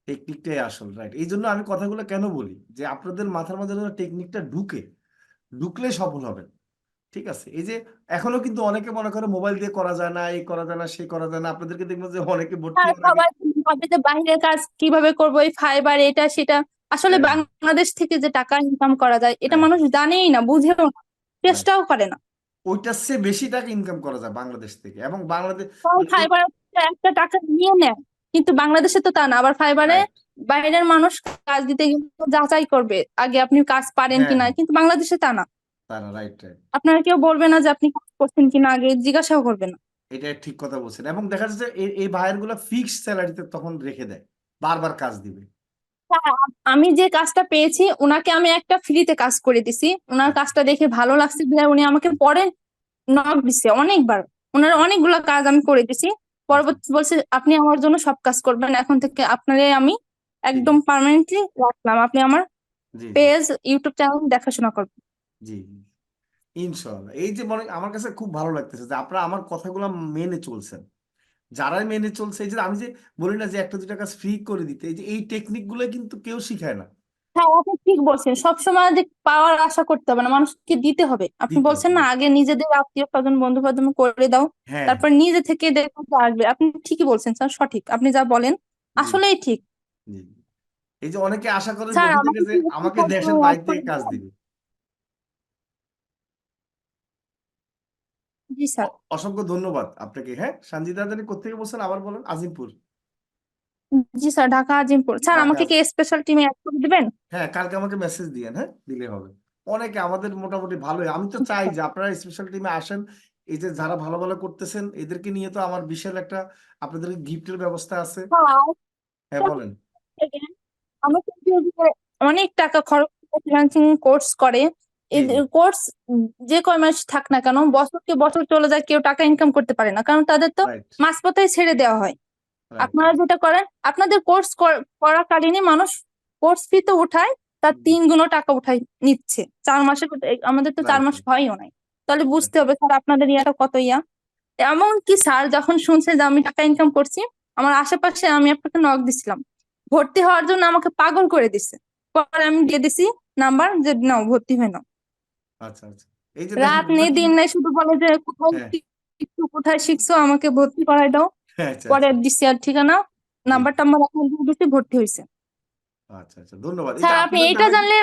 টেকনিকটাই আসল, রাইট। এই জন্য আমি কথাগুলো কেন বলি, যে আপনাদের মাথার মধ্যে যেন টেকনিকটা ঢুকলে সফল হবেন। ঠিক আছে, এই যে এখনো কিন্তু অনেকে মনে করে মোবাইল দিয়ে করা যায় না, এই করা যায় না, সেই করা যায় না, আপনাদেরকে দেখবো যে অনেকে ভর্তি আর হওয়ার আগে সবাই ভাবে যে বাইরের কাজ কিভাবে করবো, এই ফাইবার এটা সেটা, আসলে হ্যাঁ বাংলাদেশ থেকে যে টাকা ইনকাম করা যায় এটা হ্যাঁ মানুষ জানেই না, বুঝেও না, রাইট, চেষ্টাও করে না। ওইটার চেয়ে বেশি টাকা ইনকাম করা যায় বাংলাদেশ থেকে, এবং বাংলাদেশ মানে ফাইবার একটা টাকা নিয়ে নেয়, কিন্তু বাংলাদেশে তো তা না। আবার ফাইবারে রাইট, বাইরের মানুষ কাজ দিতে গেলে যাচাই করবে আগে আপনি কাজ পারেন হ্যাঁ কিনা, হ্যাঁ, কিন্তু বাংলাদেশে তা না। তারা রাইট রাইট, আপনারা কেউ বলবে না যে আপনি কাজ করছেন কিনা, আগে জিজ্ঞাসাও করবে না। এটা ঠিক কথা বলছেন। এবং দেখা যাচ্ছে এই ভাইয়ের গুলা ফিক্সড স্যালারিতে তখন রেখে দেয়, বারবার কাজ দিবে। হ্যাঁ, আমি যে কাজটা পেয়েছি ওনাকে আমি একটা ফ্রিতে কাজ করে দিছি, ওনার আচ্ছা কাজটা দেখে ভালো লাগছে বিধায় উনি আমাকে পরে নক দিছে অনেকবার, ওনার অনেকগুলো কাজ আমি করে দিছি। আচ্ছা, পরবর্তী বলছে আপনি আমার জন্য সব কাজ করবেন, এখন থেকে আপনারে আমি ঠিক একদম আছে, পার্মানেন্টলি রাখলাম, আপনি আমার জি জি পেজ ইউটিউব চ্যানেল দেখাশোনা করবেন। জি জি ইনশাল্লাহ। এই যে মনে আমার কাছে খুব ভালো লাগতেছে যে আপনারা আমার কথাগুলো মেনে চলছেন। যারাই মেনে চলছে, এই যে আমি যে বলি না যে একটা দুটা কাজ ফ্রি করে দিতে, এই যে এই টেকনিক গুলো কিন্তু কেউ শিখায় না, হ্যাঁ, আপনি ঠিক বলছেন, সবসময় যে পাওয়ার আশা করতে হবে না, মানুষকে দিতে হবে। আপনি দিতে বলছেন হবে। না আগে নিজেদের আত্মীয় স্বজন বন্ধু বান্ধব করে দাও, হ্যাঁ তারপর নিজে থেকে দেখো যে আসবে। আপনি ঠিকই বলছেন স্যার, সঠিক, আপনি যা বলেন জি আসলেই ঠিক। জি, এই যে অনেকে আশা করেন স্যার বসে থেকে আমাকে যে কি একটু আমাকে দেশের সবসময় অ্যাড বাইরে করে থেকে কাজ দিবেন? দিবে। জি স্যার। অসংখ্য ধন্যবাদ আপনাকে। হ্যাঁ, সঞ্জিতা জানি কোথেকে বলছেন আবার বলেন? আজিমপুর, জি স্যার, ঢাকা আজিমপুর। স্যার ঢাকা। আমাকে কি স্পেশাল টিমে অ্যাড করে দিবেন? হ্যাঁ, কালকে আমাকে মেসেজ দিয়েন, হ্যাঁ দিলে হবে। অনেকে আমাদের মোটামুটি ভালোই, আমি তো চাই যে আপনারা স্পেশাল টিমে আসেন। এই যে যারা ভালো ভালো করতেছেন এদেরকে নিয়ে তো আমার বিশাল একটা আপনাদের গিফটের ব্যবস্থা আছে। হ্যাঁ, হ্যাঁ বলেন। আমার কিন্তু ওদিকে অনেক টাকা খরচ করে ফ্রিল্যান্সিং কোর্স করে, জি এই জি কোর্স যে কয় মাস থাক না কেন বছরকে বছর চলে যায়, কেউ টাকা ইনকাম করতে পারে না, কারণ তাদের তো রাইট মাঝপথেই ছেড়ে দেওয়া হয়। রাইট আপনারা যেটা করেন, আপনাদের কোর্স করাকালীনই মানুষ কোর্স ফি তো উঠায়, তার 3 গুণ টাকা উঠাই নিচ্ছে 4 মাসে। আমাদের তো 4 মাস রাইট হয়ও নাই, তাহলে বুঝতে হবে স্যার আপনাদের ইয়াটা কত ইয়া। এমন কি স্যার যখন শুনছে যে আমি টাকা ইনকাম করছি, আমার আশেপাশে আমি আপনাকে নক দিছিলাম, ভর্তি হওয়ার জন্য আমাকে পাগল করে দিছে। পরে আমি দিয়ে দিছি নাম্বার যে নাও ভর্তি হয়ে নাও। আচ্ছা আচ্ছা, এই যে দেখেন রাত এগুলো নেই কি। দিন নাই শুধু বলে যে কোথায় হ্যাঁ শিখছো, কোথায় শিখছো, আমাকে ভর্তি করাই দাও। আচ্ছা পরে আচ্ছা, দিছি আর ঠিকানা, জি নাম্বার টাম্বার এখন দিয়ে দিছি, ভর্তি হয়েছে। আচ্ছা আচ্ছা, ধন্যবাদ। এই যে স্যার আপনি আপনাদের এটা দ্বারা জানলে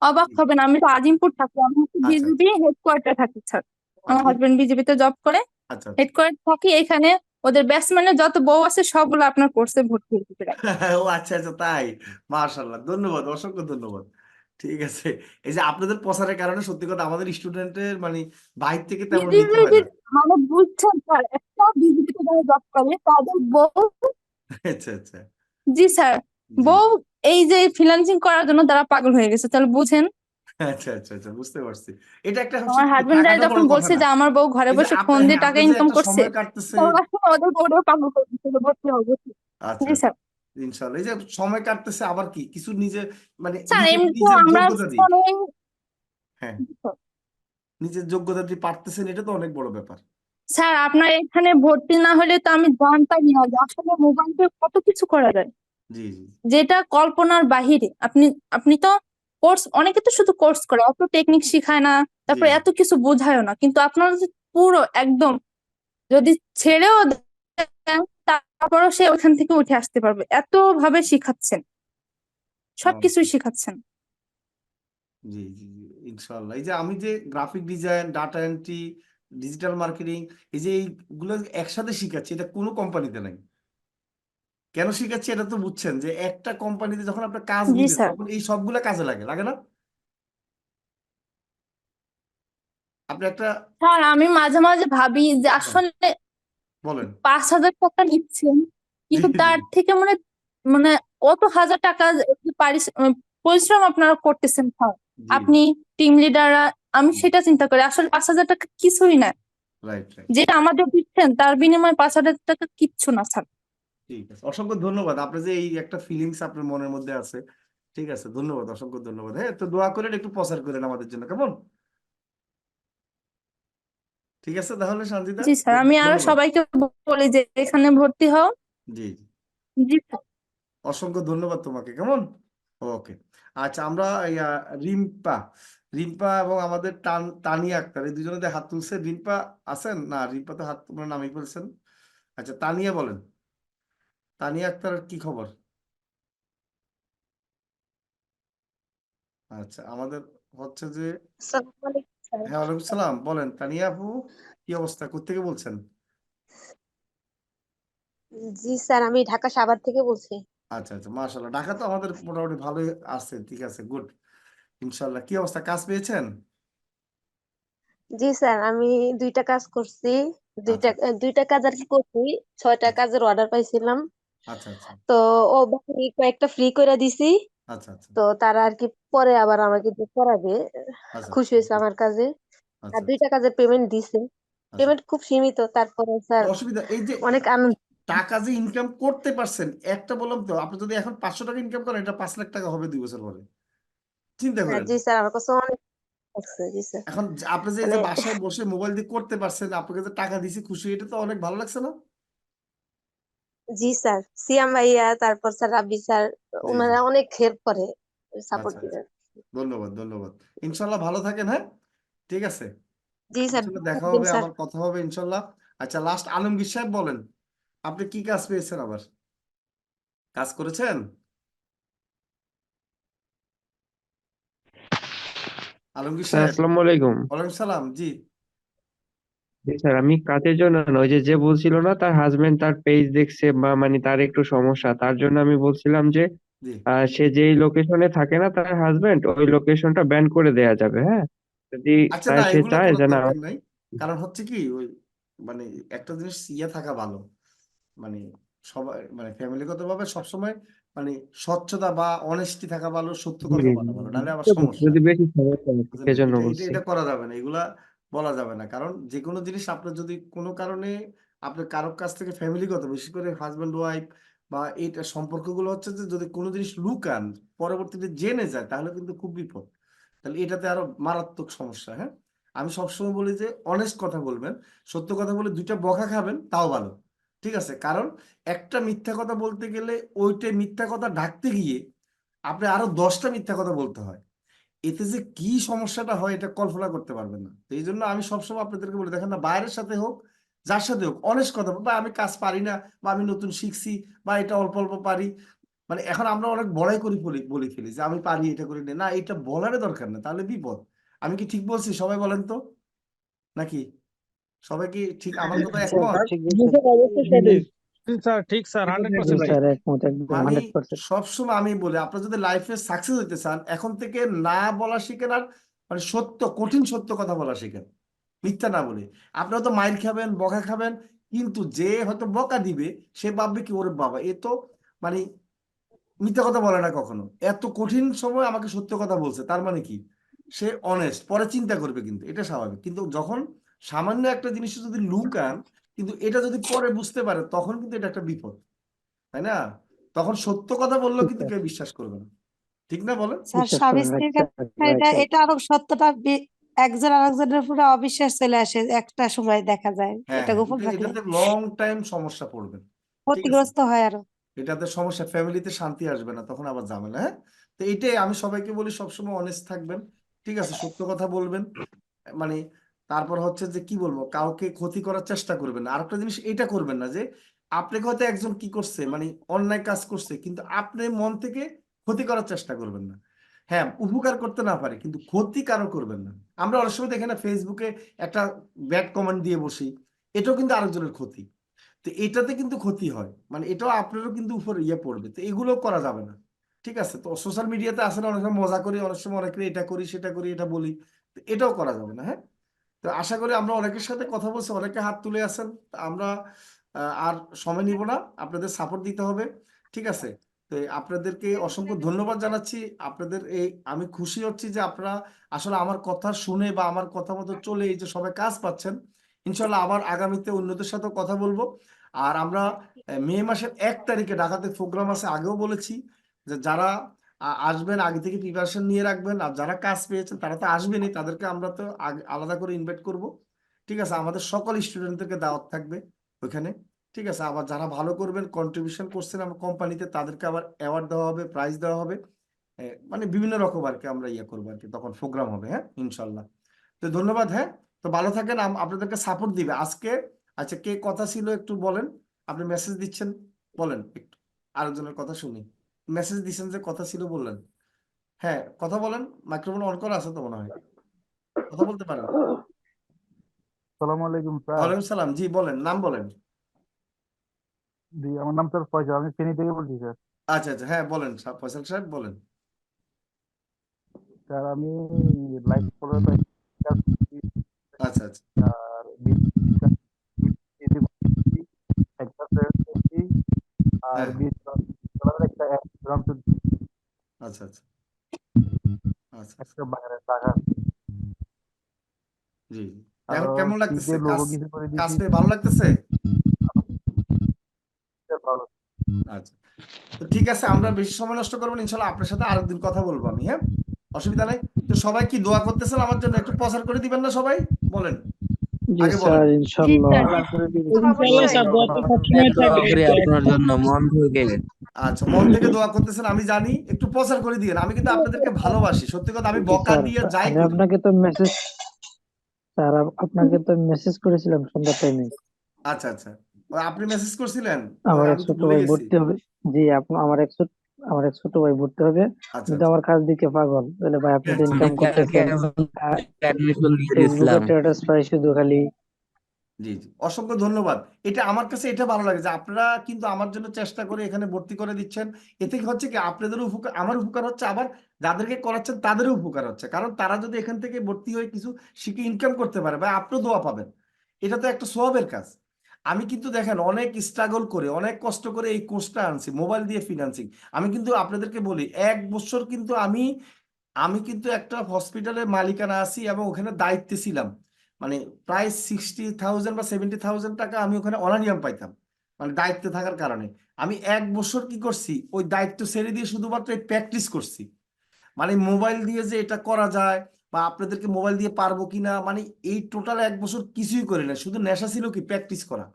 অবাক জি, হবেন, আমি তো আজিমপুর থাকি, আমি হচ্ছে আচ্ছা বিজিবি হেডকোয়ার্টার থাকি স্যার। আমার আচ্ছা হাজবেন্ড বিজিবিতে জব করে, আচ্ছা আচ্ছা হেডকোয়ার্টার থাকি এখানে। ওদের ব্যাটসম্যানের যত বউ আছে সবগুলো আপনার কোর্সে ভর্তি হয়েছে প্রায়। ও আচ্ছা আচ্ছা, তাই? মাশাআল্লাহ, ধন্যবাদ, অসংখ্য ধন্যবাদ। ঠিক আছে, এই যে আপনাদের প্রচারের কারণে সত্যি কথা আমাদের স্টুডেন্টের মানে বাইরে থেকে তেমন নিতে হয় বিজিবি না। মানে বুঝছেন স্যার, একটা বিজিবিতে যারা জব করে তাদের বউ, আচ্ছা আচ্ছা, জি স্যার, জি বউ এই যে ফ্রিল্যান্সিং করার জন্য তারা পাগল হয়ে গেছে, তাহলে বুঝেন। আচ্ছা আচ্ছা আচ্ছা, বুঝতে পারছি। এটা একটা আমার সত্যি হাজবেন্ড টাকাটা যখন বড় কথা বলছে না। যে আমার বউ ঘরে এই যে বসে আপনি, ফোন হ্যাঁ দিয়ে টাকা আপনি যে ইনকাম একটা করছে, সময় কাটতেছে। তখন ওদের বউটাও পাগল করে দিচ্ছে যে ভর্তি হবো। আচ্ছা জি আচ্ছা, স্যার। ইনশাল্লাহ। এই যে সময় কাটতেছে আবার কি কিছু নিজে মানে স্যার নিজের এমনিতেও নিজের আমরা যোগ্যতা দিই। ফলোইং হ্যাঁ, নিজের যোগ্যতা দিয়ে পারতেছেন, এটা তো অনেক বড় ব্যাপার। স্যার আপনার এখানে ভর্তি না হলে তো আমি জানতামই না যে আসলে মোবাইল দিয়ে কত কিছু করা যায়, জি জি যেটা কল্পনার বাহিরে। আপনি আপনি তো কোর্স, অনেকে তো শুধু কোর্স করে, অত টেকনিক শিখায় না, জি তারপরে জি এত কিছু বোঝায়ও না, কিন্তু আপনারা যে পুরো একদম যদি ছেড়েও দেন তারপরেও সে ওখান থেকে উঠে আসতে পারবে, এত ভাবে শিখাচ্ছেন, সবকিছুই শিখাচ্ছেন। জি জি জি, ইনশাল্লাহ। এই যে আমি যে graphic design, data entry, digital marketing, এই যে এইগুলো একসাথে শিখাচ্ছি, এটা কোনো কোম্পানিতে নাই। কেন শিখাচ্ছি এটা তো বুঝছেন, যে একটা কোম্পানিতে যখন আপনার কাজ জি নিবেন স্যার। তখন এই সবগুলা কাজে লাগে, লাগে না? আপনি একটা স্যার আমি মাঝে মাঝে ভাবি যে হ্যাঁ, আসলে বলেন। 5,000 টাকা নিচ্ছেন, জি কিন্তু জি তার থেকে মানে মানে কত হাজার টাকা যে পরিশ্রম আপনারা করতেছেন স্যার, জি আপনি টিম লিডাররা। আমি সেটা চিন্তা করি, আসলে 5,000 টাকা কিছুই না, রাইট রাইট। যেটা আমাদের দিচ্ছেন তার বিনিময়ে 5,000 টাকা কিচ্ছু না স্যার। ঠিক আছে, অসংখ্য ধন্যবাদ। আপনার যে এই একটা ফিলিংস আপনার মনের মধ্যে আছে, ঠিক আছে, ধন্যবাদ, অসংখ্য ধন্যবাদ। হ্যাঁ, তো দোয়া করেন, একটু প্রচার করেন আমাদের জন্য, কেমন? ঠিক আছে তাহলে সঞ্জিতা, জি স্যার, আমি আরো ধন্যবাদ। সবাইকে বলি যে এখানে ভর্তি হও। জি জি, জি স্যার। অসংখ্য ধন্যবাদ তোমাকে, কেমন? ওকে। আচ্ছা, আমরা রিম্পা, রিম্পা এবং আমাদের তানিয়া আক্তার, এই দুজনে হাত তুলছে। রিম্পা আছেন না? রিম্পা তো হাত তোমরা নামই বলছেন। আচ্ছা, তানিয়া বলেন, তানিয়া আক্তার কি খবর? আচ্ছা, আমাদের হচ্ছে যে আসসালামু আলাইকুম স্যার। হ্যাঁ, ওয়ালাইকুম সালাম। বলেন তানিয়া আপু, কি অবস্থা, কোত্থেকে বলছেন? জি স্যার, আমি ঢাকা সাভার থেকে বলছি। আচ্ছা আচ্ছা, মাশাআল্লাহ। ঢাকা তো আমাদের মোটামুটি ভালোই আছে, ঠিক আছে, গুড। ইনশাল্লাহ। কি অবস্থা, কাজ পেয়েছেন? জি স্যার, আমি দুইটা কাজ করছি। দুইটা আচ্ছা দুইটা কাজ আর কি করছি। 6টা আচ্ছা কাজের অর্ডার পাইছিলাম। আচ্ছা আচ্ছা তো ও বাকি কয়েকটা ফ্রি করে দিছি। আচ্ছা আচ্ছা তো তারা আর কি পরে আবার আমাকে দিয়ে করাবে। আচ্ছা খুশি হয়েছে আমার কাজে। আর আচ্ছা দুইটা কাজের পেমেন্ট দিছে। আচ্ছা। পেমেন্ট খুব সীমিত, তারপরে স্যার অসুবিধা এই যে অনেক আনন্দ। টাকা যে ইনকাম করতে পারছেন, একটা বললাম তো, আপনি যদি এখন 500 টাকা ইনকাম করেন, এটা 5 লাখ টাকা হবে 2 বছর পরে। চিন্তা হ্যাঁ, করেন। জি স্যার, আমার কাছে অনেক লাগছে। জি স্যার, এখন আপনি যে এই মানে যে বাসায় বসে মোবাইল দিয়ে করতে পারছেন, আপনাকে যে টাকা দিছি, খুশি, এটা তো অনেক ভালো লাগছে না? জি স্যার, সিয়াম ভাইয়া, তারপর স্যার রাব্বি স্যার, জি জি, ওনারা অনেক হেল্প করে, সাপোর্ট আচ্ছা আচ্ছা, দিবেন। ধন্যবাদ ধন্যবাদ। ইনশাল্লাহ ভালো থাকেন, হ্যাঁ, ঠিক আছে। জি স্যার, ইনশাল্লাহ ভালো দেখা থাকবেন হবে, স্যার। আবার কথা হবে ইনশাল্লাহ। আচ্ছা, লাস্ট আলমগীর সাহেব বলেন, আপনি কি কাজ পেয়েছেন, আবার কাজ করেছেন? আলমগীর স্যার সাহেব। আসসালামু আলাইকুম। ওয়ালাইকুম সালাম। জি জি স্যার, আমি কাজের জন্য না, ওই যে যে বলছিল না তার হাজবেন্ড তার পেজ দেখছে বা মানে তার একটু সমস্যা, তার জন্য আমি বলছিলাম যে জি। সে যেই লোকেশনে থাকে না তার হাজবেন্ড, ওই লোকেশনটা ব্যান করে দেয়া যাবে, হ্যাঁ, যদি আচ্ছা, না, সে এগুলো চায় করার যে না। দরকার নাই। কারণ হচ্ছে কি, ওই মানে একটা জিনিস ইয়ে থাকা ভালো, মানে সবাই মানে ফ্যামিলিগত ভাবে সবসময় মানে স্বচ্ছতা বা অনেস্টি থাকা ভালো, সত্য কথা বলা ভালো, নাহলে আবার সমস্যা। যদি বেশি সমস্যা হয় বুঝলেন? সেজন্য এটা এটা বলছি। এটা করা যাবে না, এগুলা বলা যাবে না। কারণ যে কোনো জিনিস আপনার যদি কোনো কারণে আপনার কারোর কাছ থেকে ফ্যামিলিগত, বিশেষ করে হাজব্যান্ড ওয়াইফ বা এইটা সম্পর্কগুলো হচ্ছে যে, যদি কোনো জিনিস লুকান পরবর্তীতে জেনে যায়, তাহলে কিন্তু খুব বিপদ। তাহলে এটাতে আরো মারাত্মক সমস্যা। হ্যাঁ, আমি সবসময় বলি যে অনেস্ট কথা বলবেন, সত্য কথা বলে দুইটা বকা খাবেন তাও ভালো, ঠিক আছে। কারণ একটা মিথ্যা কথা বলতে গেলে ওইটা মিথ্যা কথা ঢাকতে গিয়ে আপনি আরো 10টা মিথ্যা কথা বলতে হয়। এতে যে কি সমস্যাটা হয়, এটা কল্পনা করতে পারবেন না। তো এই জন্য আমি সবসময় আপনাদেরকে বলে, দেখেন না, বাইরের সাথে হোক, যার সাথে হোক, অনেস্ট কথা বলবো, বা আমি কাজ পারি না, বা আমি নতুন শিখছি, বা এটা অল্প অল্প পারি। মানে এখন আমরা অনেক বড়াই করি, বলে ফেলি যে আমি পারি, এটা করি না, না, এটা বলার দরকার না, তাহলে বিপদ। আমি কি ঠিক বলছি? সবাই বলেন তো, নাকি? সবাই কি ঠিক আমার কথা একমত? স্যার ঠিক স্যার, 100% স্যার একমত, একদম মানে 100%। সবসময় আমি বলি, আপনার যদি লাইফে সাকসেস হইতে চান, এখন থেকে না বলা শিখেন, আর মানে সত্য, কঠিন সত্য কথা বলা শিখেন, মিথ্যা না বলে। আপনি হয়তো মাইর খাবেন, বকা খাবেন, কিন্তু যে হয়তো বকা দিবে, সে ভাববে কি, ওরে বাবা, এ তো মানে মিথ্যা কথা বলে না কখনো, এত কঠিন সময় আমাকে সত্য কথা বলছে, তার মানে কি, সে অনেস্ট। পরে চিন্তা করবে, কিন্তু এটা স্বাভাবিক। কিন্তু যখন সামান্য একটা জিনিস যদি লুকান, কিন্তু এটা যদি পরে বুঝতে পারে, তখন কিন্তু এটা একটা বিপদ, তাই না? তখন সত্য কথা বললেও কিন্তু স্যার কেউ বিশ্বাস করবে না, ঠিক না বলেন? স্যার বিশ্বাস স্বামী করেন স্ত্রীর স্যার ক্ষেত্রে এটা রাইট এটা আরো সত্যটা একজন আরেকজনের উপরে অবিশ্বাস চলে আসে একটা সময় দেখা যায়, হ্যাঁ এটা হ্যাঁ, গোপন এটা রাখলে এটাতে লং টাইম সমস্যা পড়বেন, ঠিক আছে? ক্ষতিগ্রস্ত হয় আরো। এটাতে সমস্যা, ফ্যামিলিতে শান্তি আসবে না, তখন আবার ঝামেলা। হ্যাঁ, তো এইটাই আমি সবাইকে বলি, সবসময় অনেস্ট থাকবেন, ঠিক আছে, সত্য কথা বলবেন, মানে তারপর হচ্ছে যে কি বলবো, কাউকে ক্ষতি করার চেষ্টা করবেন না। আরেকটা জিনিস এটা করবেন না যে আপনাকে হয়তো একজন কি করছে, মানে অন্যায় কাজ করছে, কিন্তু আপনি মন থেকে ক্ষতি করার চেষ্টা করবেন না। হ্যাঁ, উপকার করতে না পারে, কিন্তু ক্ষতি কারো করবেন না। আমরা অনেক সময় দেখি না, ফেসবুকে একটা ব্যাড কমেন্ট দিয়ে বসি, এটাও কিন্তু আরেকজনের ক্ষতি। তো এটাতে কিন্তু ক্ষতি হয়, মানে এটাও আপনারও কিন্তু উপর ইয়ে পড়বে, তো এগুলো করা যাবে না, ঠিক আছে? তো সোশ্যাল মিডিয়াতে আসলে অনেক সময় মজা করি, অনেক সময় অনেকে এটা করি সেটা করি এটা বলি, তো এটাও করা যাবে না। হ্যাঁ, তো আশা করি আমরা অনেকের সাথে কথা বলছি, অনেকে হাত তুলে আছেন, তা আমরা আর সময় নিব না, আপনাদের সাপোর্ট দিতে হবে, ঠিক আছে? তো আপনাদেরকে অসংখ্য ধন্যবাদ জানাচ্ছি। আপনাদের এই আমি খুশি হচ্ছি যে আপনারা আসলে আমার কথা শুনে বা আমার কথা মতো চলে এই যে সবাই কাজ পাচ্ছেন। ইনশাল্লাহ আবার আগামীতে অন্যদের সাথেও কথা বলবো। আর আমরা মে মাসের 1 তারিখে ঢাকাতে প্রোগ্রাম আছে, আগেও বলেছি যে যারা আসবেন আগে থেকে প্রিপারেশন নিয়ে রাখবেন, আর যারা কাজ পেয়েছেন তারা তো আসবেনই, তাদেরকে আমরা তো আলাদা করে ইনভাইট করব, ঠিক আছে? আমাদের সকল স্টুডেন্টদেরকে দাওয়াত থাকবে ওইখানে, ঠিক আছে? আবার যারা ভালো করবেন, কন্ট্রিবিউশন করছেন আমার কোম্পানিতে, তাদেরকে আবার অ্যাওয়ার্ড দেওয়া হবে, প্রাইজ দেওয়া হবে, মানে বিভিন্ন রকম আর কি আমরা ইয়ে করবো আর কি, তখন প্রোগ্রাম হবে। হ্যাঁ, ইনশাল্লাহ। তো ধন্যবাদ। হ্যাঁ, তো ভালো থাকেন, আপনাদেরকে সাপোর্ট দিবে আজকে। আচ্ছা, কে কথা ছিল একটু বলেন, আপনি মেসেজ দিচ্ছেন, বলেন একটু, আরেকজনের কথা শুনি। মেসেজ দিচ্ছেন যে কথা ছিল বললেন, হ্যাঁ কথা বলেন, মাইক্রোফোন অন করা আছে তো মনে হয়, কথা বলতে পারেন। সালাম আলাইকুম স্যার। ওয়ালাইকুম সালাম, জি বলেন, নাম বলেন। জি, আমার নাম স্যার ফয়সাল, আমি ফেনী থেকে বলছি স্যার। আচ্ছা আচ্ছা, হ্যাঁ বলেন, ফয়সাল সাহেব বলেন। স্যার আমি লাইফ ফলো আর আচ্ছা আচ্ছা একটা ফ্রেন্ড করছি আর হ্যাঁ, একটা এক্সাম আচ্ছা আচ্ছা আচ্ছা, একটা বাইরে টাকা জি জি। আরো এখন কেমন লাগতেছে শীতের কাজ? লোগো কিছু করে কাজ দিয়েছি পেয়ে ভালো লাগতেছে? ভালো। আচ্ছা, তো ঠিক আছে, আমরা বেশি সময় নষ্ট করবো না, ইনশাল্লাহ আপনার সাথে আরেকদিন কথা বলবো আমি। হ্যাঁ, অসুবিধা নাই। তো সবাই কি দোয়া করতেছেন আমার জন্য? একটু প্রচার করে দিবেন না সবাই, বলেন, জি আগে স্যার বলেন। জি ইনশাল্লাহ স্যার, ইনশাআল্লাহ স্যার, দোয়া তো সবসময় দোয়া থাকবে। করি আপনার জন্য মন থেকে। আচ্ছা, মন থেকে দোয়া করতেছেন আমি জানি, একটু প্রচার করে দিয়েন। আমি কিন্তু আপনাদেরকে ভালোবাসি, সত্যি কথা, আমি জি বকা স্যার দিয়ে যাই আমি করি। আপনাকে তো মেসেজ স্যার আপনাকে তো মেসেজ করেছিলাম সন্ধ্যা টাইমে। আচ্ছা আচ্ছা, ওই আপনি মেসেজ করছিলেন, ওই আমার এক আমি তো ছোট ভুলে ভাই গেছি। ভর্তি হবে। জি আমার এক ছোট ভাই ভর্তি হবে। আচ্ছা আমি তো আচ্ছা, আমার কাজ দিকে পাগল, বলে ভাই আপনি তো আচ্ছা ইনকাম করতেছেন, অ্যাডমিশন দিয়ে ফেসবুকে দিয়েছিলাম। স্ট্যাটাস পাই শুধু খালি। জি জি, অসংখ্য ধন্যবাদ। এটা আমার কাছে এটা ভালো লাগে যে আপনারা কিন্তু আমার জন্য চেষ্টা করে এখানে ভর্তি করে দিচ্ছেন। এতে কি হচ্ছে কি, আপনাদেরও উপকার, আমার উপকার হচ্ছে, আবার যাদেরকে করাচ্ছেন তাদেরও উপকার হচ্ছে, কারণ তারা যদি এখান থেকে ভর্তি হয়ে কিছু শিখে ইনকাম করতে পারে বা আপনিও দোয়া পাবেন, এটা তো একটা সওয়াবের কাজ। আমি কিন্তু দেখেন অনেক স্ট্রাগল করে, অনেক কষ্ট করে এই কোর্সটা আনছি, মোবাইল দিয়ে ফিনান্সিং। আমি কিন্তু আপনাদেরকে বলি, 1 বছর কিন্তু আমি আমি কিন্তু একটা হসপিটালের মালিকানা আছি এবং ওখানে দায়িত্বে ছিলাম। মানে প্রায় 60,000 বা 70,000 টাকা আমি ওখানে অনারিয়াম পাইতাম, মানে দায়িত্বে থাকার কারণে। আমি 1 বছর কি করছি, ওই দায়িত্ব ছেড়ে দিয়ে শুধুমাত্র প্র্যাকটিস করছি, মানে মোবাইল দিয়ে যে এটা করা যায় বা আপনাদেরকে মোবাইল দিয়ে পারবো কিনা, মানে এই টোটাল 1 বছর কিছুই করি না, শুধু নেশা ছিল কি প্র্যাকটিস করা।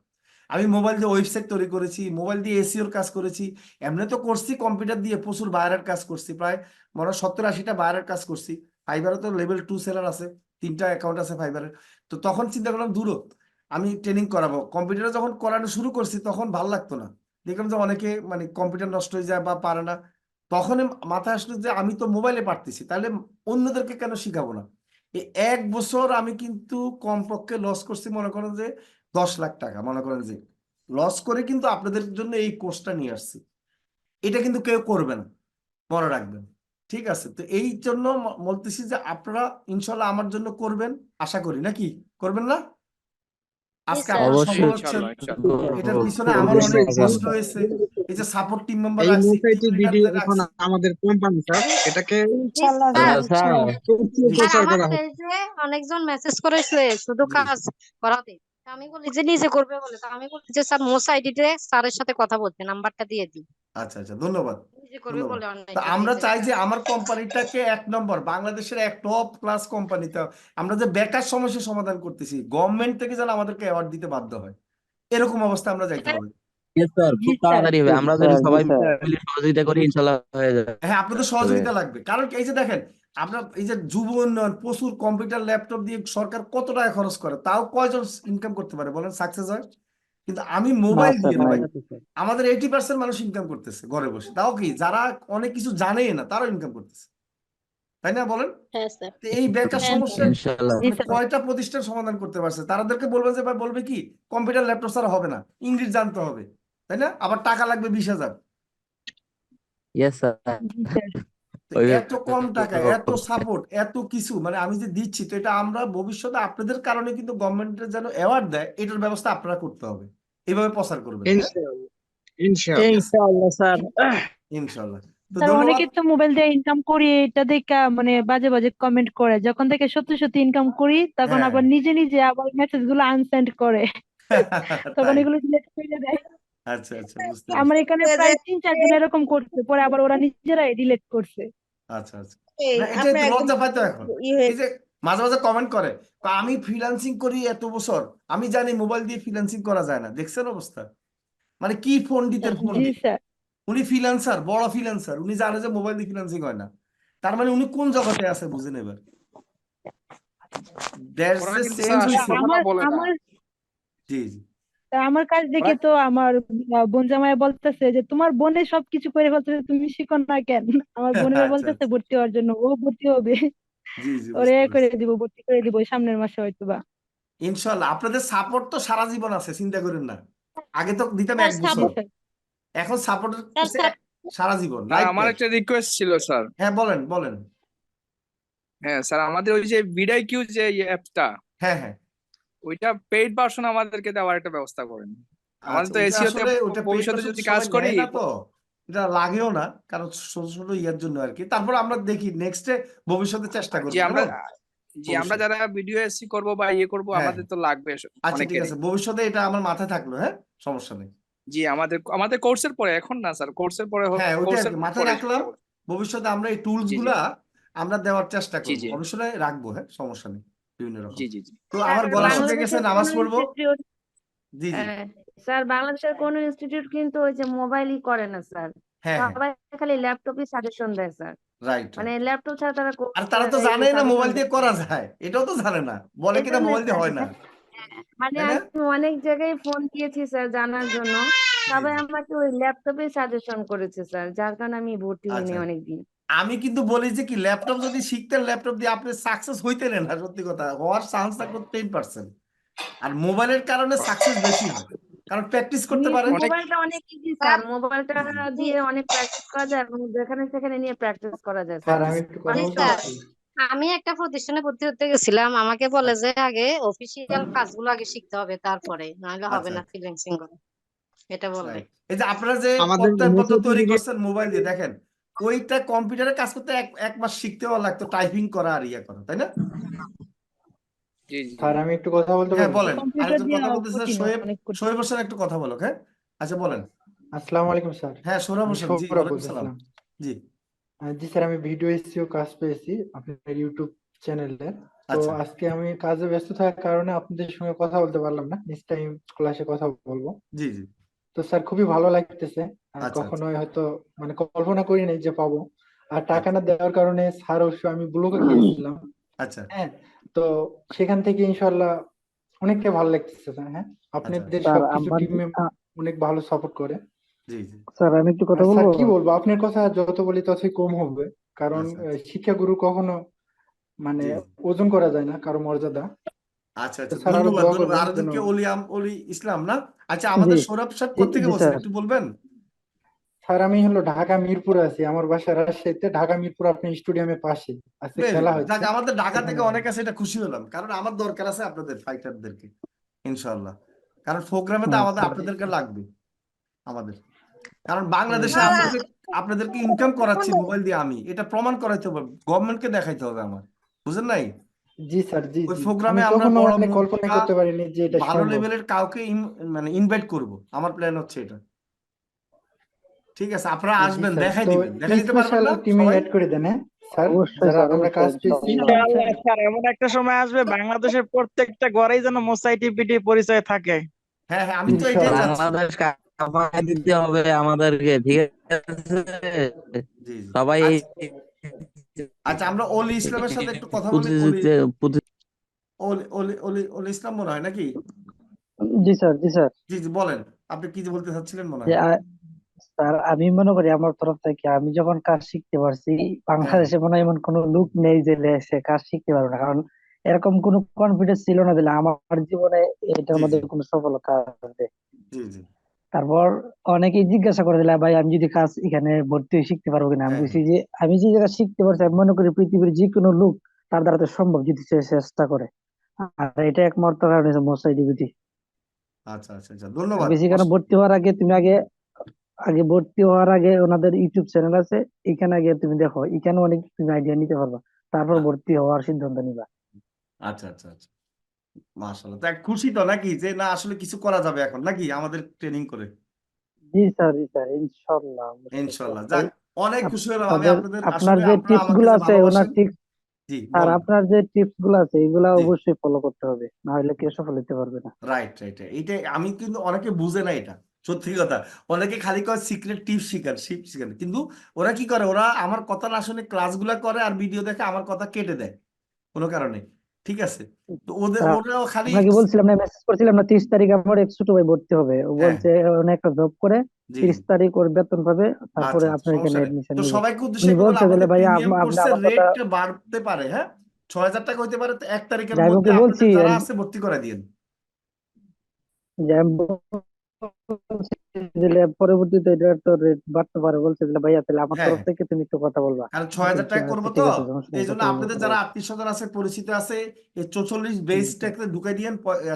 আমি মোবাইল দিয়ে ওয়েবসাইট তৈরি করেছি, মোবাইল দিয়ে এসিওর কাজ করেছি, এমনি তো করছি কম্পিউটার দিয়ে প্রচুর বাইরের কাজ করছি, প্রায় মনে হয় 70-80টা বাইরের কাজ করছি। ফাইবারে তো লেভেল 2 সেলার আছে, 3টা অ্যাকাউন্ট আছে ফাইবারের। তো তখন চিন্তা করলাম দূর আমি ট্রেনিং করাবো। কম্পিউটারে যখন করানো শুরু করছি তখন ভালো লাগতো না, দেখলাম যে অনেকে মানে কম্পিউটার নষ্ট হয়ে যায় বা পারে না। তখন মাথায় আসলো যে আমি তো মোবাইলে পারতেছি, তাহলে অন্যদেরকে কেন শিখাবো না। এই 1 বছর আমি কিন্তু কমপক্ষে লস করছি, মনে করেন যে 10 লাখ টাকা, মনে করেন যে লস করে কিন্তু আপনাদের জন্য এই কোর্সটা নিয়ে আসছি। এটা কিন্তু কেউ করবে না, মনে রাখবেন, ঠিক আছে? তো এই জন্য বলতেছি যে আপনারা ইনশাল্লাহ আমার জন্য করবেন, আশা করি, নাকি করবেন না? জি আজকে স্যার, আপনারা সফল অবশ্যই হচ্ছেন, করব, এটার পিছনে করব আমার অনেক কষ্ট ইনশাআল্লাহ। হয়েছে। এই যে সাপোর্ট টিম মেম্বার এই রাখছি, টিম মোসাইটি ভিডিও লিডারদের এখন রাখছি। আমাদের কোম্পানি স্যার, এটাকে জি ইনশাআল্লাহ স্যার, স্যার, স্যার ইনশাআল্লাহ। প্রচুর জি স্যার প্রচার আমার করা হবে। পেজে অনেকজন মেসেজ করেছে শুধু জি কাজ করাতে, আমি বলি যে নিজে করবে বলে, তো আমি বলি যে স্যার মোস আইডিতে স্যারের সাথে কথা বলতে নাম্বারটা দিয়ে দিই, আচ্ছা আচ্ছা, ধন্যবাদ নিজে করবে ধন্যবাদ। বলে তো অনলাইনটা আমরা দিয়েছে চাই যে স্যার। আমার কোম্পানিটাকে 1 নম্বর বাংলাদেশের এক টপ ক্লাস কোম্পানিতে, আমরা যে বেকার সমস্যা সমাধান করতেছি, গভর্নমেন্ট থেকে যেন আমাদেরকে অ্যাওয়ার্ড দিতে বাধ্য হয়, এরকম অবস্থা আমরা যাইতে হবে। Yes, স্যার জি খুব স্যার। তাড়াতাড়ি হবে, আমরা যদি স্যার জি সবাই স্যার মিলে সহযোগিতা করি ইনশাল্লাহ হয়ে যাবে। হ্যাঁ, আপনাদের সহযোগিতা লাগবে, কারণ এই যে দেখেন, আমরা এই যে যুব উন্নয়ন প্রচুর কম্পিউটার ল্যাপটপ দিয়ে সরকার কত টাকা খরচ করে, তাও কয়জন ইনকাম করতে পারে বলেন, সাকসেস হয়? কিন্তু আমি না মোবাইল স্যার দিয়ে না নাই ভাই, আমাদের 80% মানুষ ইনকাম করতেছে ঘরে বসে, তাও কি যারা অনেক কিছু জানেই না তারাও ইনকাম করতেছে, তাই না বলেন? হ্যাঁ স্যার। তো এই বেকার সমস্যা ইনশাল্লাহ। জি মানে স্যার। কয়টা প্রতিষ্ঠান সমাধান করতে পারছে? তাদেরকে বলবেন যে ভাই, বলবে কি কম্পিউটার ল্যাপটপ ছাড়া হবে না, ইংলিশ জানতে হবে, তাই না? আবার টাকা লাগবে 20,000। Yes, sir. জি স্যার। তো ওইভাবে এত কম টাকায় এত করবো। সাপোর্ট এত কিছু, মানে আমি যে দিচ্ছি, তো এটা আমরা ভবিষ্যতে আপনাদের কারণে কিন্তু গভর্নমেন্টের যেন অ্যাওয়ার্ড দেয়, এটার ব্যবস্থা আপনারা করতে হবে, এইভাবে প্রচার করবেন। হ্যাঁ, ইনশাআল্লাহ ইনশাআল্লাহ। ইনশাআল্লাহ স্যার। ইনশাল্লাহ। তো স্যার ধন্যবাদ। অনেকে তো মোবাইল দিয়ে ইনকাম করি এটা দেখা মানে বাজে বাজে কমেন্ট করে, যখন থেকে সত্যি সত্যি ইনকাম করি তখন হ্যাঁ, আবার নিজে নিজে আবার মেসেজ গুলো আনসেন্ড করে, তখন তাই? এগুলো ডিলিট করে দেয়। আচ্ছা আচ্ছা, বুঝতে আমার পারছি। এখানে এই যে প্রায় 3-4 জন এরকম করছে, পরে আবার ওরা নিজেরাই ডিলিট করছে। আচ্ছা আচ্ছা, এই না এটা আপনি একটু একদম লজ্জা পাইতো এখন, হয়ে এই যে মাঝে মাঝে কমেন্ট করে, তা আমি ফ্রিল্যান্সিং করি এত বছর, আমি জানি মোবাইল দিয়ে ফ্রিল্যান্সিং করা যায় না, দেখছেন অবস্থা? মানে কি পণ্ডিতের জি পণ্ডিত, স্যার। উনি ফ্রিল্যান্সার, বড় ফ্রিল্যান্সার, উনি জানে যে মোবাইল দিয়ে ফ্রিল্যান্সিং হয় না, তার মানে উনি কোন জগতে আছে বুঝেন এবার? দ্যাটস ওরা দ্য কিন্তু চেঞ্জ স্যার আসল হইছে। কথাটা আমার বলে না। আমার জি জি। আমার কাজ দেখে ওরা তো আমার বোন জামাই বলতেছে যে তোমার বোনে সবকিছু করে ফেলতেছে, তুমি শিখো না কেন? আমার বোনেরা আচ্ছা বলতেছে আচ্ছা, ভর্তি হওয়ার জন্য, ও ভর্তি হবে, জি জি, ওরে বুঝতে করে পারছি। দিব, ভর্তি করে দিব ওই সামনের মাসে হয়তোবা। ইনশাল্লাহ আপনাদের সাপোর্ট তো সারা জীবন আছে, চিন্তা করেন না। আগে তো দিতাম স্যার 1 জি বছর, সাপোর্ট স্যার। এখন সাপোর্টের স্যার সারা জীবন, স্যার লাইফ আমার টাইম। একটা রিকোয়েস্ট ছিল স্যার। হ্যাঁ বলেন বলেন। হ্যাঁ স্যার, আমাদের ওই যে ভিডিআইকিউ যে অ্যাপটা, হ্যাঁ হ্যাঁ, ওইটা পেইড ভার্সন আমাদেরকে দেওয়ার একটা ব্যবস্থা করেন। আমাদের আচ্ছা তো ওইটা এসিওতে আসলে ওটা পেইড ভবিষ্যতে ভার্সন যদি কাজ সবাই করি। নেয় না, তো এটা লাগেও না, কারণ ছোট ছোট ইয়ার জন্য আর কি, তারপর আমরা দেখি নেক্সটে ভবিষ্যতে চেষ্টা জি করবো, আমরা কেমন? আমরা অবশ্যই। যারা ভিডিও এসি করবো বা ইয়ে করবো, হ্যাঁ আমাদের হ্যাঁ, তো লাগবে আচ্ছা ঠিক অনেকেরই। আছে, ভবিষ্যতে এটা আমার মাথায় থাকলো, হ্যাঁ, সমস্যা নেই। জি আমাদের আমাদের কোর্সের পরে, এখন না স্যার, কোর্সের পরে হ্যাঁ ওইটা আর কোর্সের কি মাথায় পরে রাখলাম, ভবিষ্যতে আমরা এই টুলস জি জি গুলা আমরা দেওয়ার চেষ্টা জি করবো, জি অবশ্যই রাখবো, হ্যাঁ সমস্যা নেই, বিভিন্ন রকম। জি জি জি। তো স্যার আমার গলা শুকিয়ে গেছে, বাংলাদেশের নামাজ কোন পড়বো। ইনস্টিটিউট, জি জি। স্যার বাংলাদেশের কোন ইনস্টিটিউট কিন্তু ওই যে মোবাইলই করে না স্যার, হ্যাঁ হ্যাঁ, সবাই খালি ল্যাপটপই সাজেশন দেয় স্যার, রাইট মানে রাইট। ল্যাপটপ ছাড়া তারা আর তারা তো এই জানে না সাজেশন মোবাইল দিয়ে দেয় করা না। যায়, এটাও তো জানে না, বলে এই কিনা জন্য মোবাইল দিয়ে স্যার, হয় না, মানে তাই না? আমি অনেক জায়গায় ফোন দিয়েছি স্যার জানার জন্য, জি সবাই জি। আমাকে ওই ল্যাপটপে সাজেশন করেছে স্যার, যার কারণে আমি ভর্তি হইনি আচ্ছা, অনেকদিন। আমি কিন্তু বলি যে কি, ল্যাপটপ যদি শিখতেন, ল্যাপটপ দিয়ে আপনি সাকসেস হইতেন না, সত্যি কথা, হওয়ার চান্স থাকতো 10%, আর মোবাইলের কারণে সাকসেস বেশি হয়, কারণ প্র্যাকটিস করতে পারেন। অনেক মোবাইলটা অনেক ইজি স্যার, মোবাইলটা জি জি। দিয়ে অনেক প্র্যাকটিস করা যায় এবং যেখানে সেখানে নিয়ে প্র্যাকটিস করা যায় স্যার। স্যার আমি একটু কথা অনেক বলতে স্যার, পারি? আমি একটা প্রতিষ্ঠানে ভর্তি হতে গেছিলাম, আমাকে বলে আচ্ছা যে আগে অফিসিয়াল কাজগুলো আগে শিখতে হবে, তারপরে নাহলে হবে আচ্ছা, না ফ্রিল্যান্সিং করে, এটা বললে। রাইট। এই যে আপনারা যে আমাদের প্রত্যয়নপত্র মেসেজ তৈরি দিকে করছেন মোবাইল দিয়ে, দেখেন ওইটা কম্পিউটারে কাজ করতে এক মাস শিখতেও লাগতো, টাইপিং করা আর ইয়ে করা, তাই না? জি জি স্যার আমি একটু কথা বলতে হ্যাঁ পারি? বলেন, কম্পিউটার আরেকজন দিয়ে কথা বলতেছে, কঠিন, সোহেব, অনেক কঠিন। সোহেব হোসেন একটু কথা বলো, হ্যাঁ আচ্ছা বলেন। আসসালামু আলাইকুম স্যার। হ্যাঁ সোহেব আমি হোসেন, জি সৌরভ ওয়ালাইকুম সালাম। বলতেছিলাম। জি জি স্যার, আমি ভিডিও এসইও কাজ পেয়েছি আপনার ইউটিউব চ্যানেলে। তো আচ্ছা, আজকে আমি কাজে ব্যস্ত থাকার কারণে আপনাদের সঙ্গে কথা বলতে পারলাম না, নেক্সট টাইম ক্লাসে কথা বলবো। জি জি। তো স্যার খুবই ভালো লাগতেছে, আচ্ছা আচ্ছা কখনোই হয়তো মানে কল্পনা করি নাই যে পাবো। আর টাকা আচ্ছা না দেওয়ার কারণে স্যার অবশ্য আমি ব্লকে গিয়েছিলাম। আচ্ছা হ্যাঁ, তো সেখান থেকে ইনশাল্লাহ অনেকটা ভালো লাগতেছে স্যার। হ্যাঁ, আপনাদের স্যার সবকিছু আমার টিম অনেক ভালো সাপোর্ট করে। জি জি। স্যার আমি একটু কথা আর স্যার বলবো? কি বলবো, আপনার কথা যত বলি ততই কম হবে, কারণ আচ্ছা আচ্ছা শিক্ষাগুরু কখনো মানে জি জি। ওজন করা যায় না কারো মর্যাদা। আচ্ছা তো আচ্ছা, স্যার আরো ধন্যবাদ দোয়া ধন্যবাদ। করবেন যেন। আরেকজনকে অলি ইসলাম না? আচ্ছা জি আমাদের সৌরভ সাহেব কোথেকে জি বলছেন স্যার। একটু বলবেন? স্যার আমি হলো ঢাকা মিরপুরে আছি, আমার বাসা রাজশাহীতে, ঢাকা মিরপুর আপনার স্টেডিয়ামের পাশে আজকে ভেরি খেলা গুড, যাক হচ্ছে আমাদের ঢাকা থেকে সেখানে। অনেক আছে, এটা খুশি হলাম, কারণ আমার দরকার আছে আপনাদের ফাইটারদেরকে, ইনশাআল্লাহ, কারণ প্রোগ্রামে তো আমাদের স্যার আপনাদেরকে লাগবে আমাদের, কারণ বাংলাদেশে জি আমরা স্যার। যে আপনাদেরকে ইনকাম করাচ্ছি মোবাইল দিয়ে, আমি এটা প্রমাণ করাইতে হবে, গভর্নমেন্টকে দেখাইতে হবে আমার, বুঝেন নাই? জি স্যার, জি ওই জি প্রোগ্রামে আমি আমরা কখনো বড় মানে মুখ কল্পনা বা করতে পারিনি যে এটা ভালো সম্ভব। লেভেলের কাউকে মানে ইনভাইট করব, আমার প্ল্যান হচ্ছে এটা। ঠিক আছে, আপনারা জি আসবেন, স্যার, দেখাই তো দিবেন, দেখাই দিতে পারবেন স্পেশাল না টিমে সবাই? অ্যাড করে দেন, হ্যাঁ স্যার, অবশ্যই যারা স্যার, আমরা কাজ অবশ্যই পেয়েছি। ইনশাআল্লাহ স্যার, এমন একটা সময় আসবে বাংলাদেশের প্রত্যেকটা ঘরেই যেন মোসাই টিপিটি পরিচয় থাকে। হ্যাঁ হ্যাঁ, আমি তো এটাই ইনশাআল্লাহ। চাচ্ছি। বাংলাদেশ কাঁপায় দিতে হবে আমাদেরকে, ঠিক আছে? জি জি। সবাই এই আচ্ছা, আমরা অলি ইসলামের সাথে একটু কথা বলি। অলি অলি অলি অলি ইসলাম মনে হয় নাকি? জি স্যার, জি স্যার। জি জি, বলেন, আপনি কি যে বলতে চাচ্ছিলেন মনে যে হয়। স্যার আমি মনে করি আমার তরফ থেকে আমি যখন কাজ শিখতে পারছি, বাংলাদেশে মনে হয় এমন কোনো লোক নেই যে সে কাজ শিখতে পারবে না, কারণ এরকম কোনো কনফিডেন্স ছিল না দিলে আমার জীবনে এটার জি মধ্যে জি কোনো সফলতা আসবে। জি জি। তারপর অনেকেই জিজ্ঞাসা করে দিলে ভাই আমি যদি কাজ এখানে ভর্তি হয়ে শিখতে পারবো কিনা, আমি হ্যাঁ বলছি হ্যাঁ যে আমি যে জায়গা শিখতে পারছি আমি মনে করি পৃথিবীর যে কোনো লোক তার দ্বারা তো সম্ভব যদি সে চেষ্টা করে। আর এটা একমাত্র কারণ হচ্ছে মোসাই ডিবিটি। আচ্ছা আচ্ছা আচ্ছা, ধন্যবাদ। বেশি কেন ভর্তি হওয়ার আগে তুমি আগে আগে ভর্তি হওয়ার আগে ওনাদের ইউটিউব চ্যানেল আছে, এখানে আগে তুমি দেখো, এখানে অনেক তুমি আইডিয়া নিতে পারবা, তারপর ভর্তি হওয়ার সিদ্ধান্ত নিবা। আচ্ছা আচ্ছা আচ্ছা, মাশাআল্লাহ। তা খুশি তো নাকি যে না আসলে কিছু করা যাবে এখন নাকি আমাদের ট্রেনিং করে? জি স্যার, জি স্যার, ইনশাল্লাহ অবশ্যই স্যার। ইনশাল্লাহ, যাক, অনেক খুশি হলাম আমি আপনাদের আপনাদের, আপনার আসলে যে আপনারা টিপস আমাকে গুলো যে আছে ওনার ভালোবাসেন। টিপস, জি আর বলেন। আপনার যে টিপস গুলো আছে এগুলা জি, অবশ্যই ফলো করতে হবে, না হলে কেউ সফল হতে পারবে না। রাইট রাইট, এইটাই আমি কিন্তু, অনেকে বুঝে না এটা, সত্যি কথা। অনেকে খালি কয় সিক্রেট টিপস শিখান, শিখান, কিন্তু ওরা কি করে, ওরা আমার কথা না শুনে ক্লাসগুলা করে আর ভিডিও দেখে আমার কথা কেটে দেয় কোনো কারণে। ঠিক আছে, তো ওদের স্যার ওরাও খালি। আপনাকে বলছিলাম না, মেসেজ করছিলাম না, 30 তারিখ আমার এক ছোট ভাই ভর্তি হবে, ও হ্যাঁ, বলছে অনেক একটা জব করে, জি 30 জি, তারিখ ওর বেতন পাবে, তারপরে আচ্ছা আচ্ছা, আপনার এখানে সমস্যা নেই। এডমিশন তো নিবে। সবাইকে উদ্দেশ্য উনি করে বলে, বলছে দিলে আমাদের ভাইয়া প্রিমিয়াম আপনি কোর্সের আমার কথা, রেট বাড়তে পারে, হ্যাঁ, 6,000 টাকা হইতে পারে, তো 1 তারিখের যাই মধ্যে ওকে বলছি আপনাদের যারা আছে ভর্তি করে দিন। যে আমি বলছি দিলে পরবর্তীতে এটা তো রেট বাড়তে পারে, বলছে দিলে ভাইয়া তাহলে আমার হ্যাঁ তরফ হ্যাঁ, থেকে তুমি একটু কথা বলবা। কারণ আমি 6,000 বলছি টাকা করবো আচ্ছা তো, ঠিক আছে, সমস্যা নেই, এই জন্য কথা বলবো আপনাদের কথা যারা বলবো। আত্মীয় স্বজন আছে, পরিচিত আছে, এই 44 বেসটাকে ঢুকাই দিয়েন,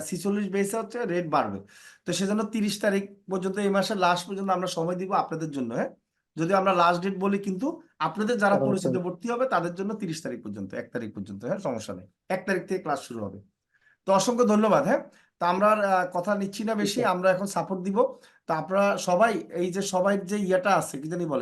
46 বেসে হচ্ছে রেট বাড়বে। তো সেজন্য 30 তারিখ পর্যন্ত, এই মাসের লাস্ট পর্যন্ত আমরা সময় দিব আপনাদের জন্য, হ্যাঁ। যদি আমরা লাস্ট ডেট বলি, কিন্তু আপনাদের যারা পরিচিত ভর্তি হবে তাদের জন্য 30 তারিখ পর্যন্ত, 1 তারিখ পর্যন্ত, হ্যাঁ, সমস্যা নেই। 1 তারিখ থেকে ক্লাস শুরু হবে। তো অসংখ্য ধন্যবাদ, হ্যাঁ। তা আমরা আর, কথা নিচ্ছি না বেশি, আমরা এখন সাপোর্ট দিব। তা আপনারা সবাই, এই যে সবাই যে ইয়েটা আছে কি জানি বলে,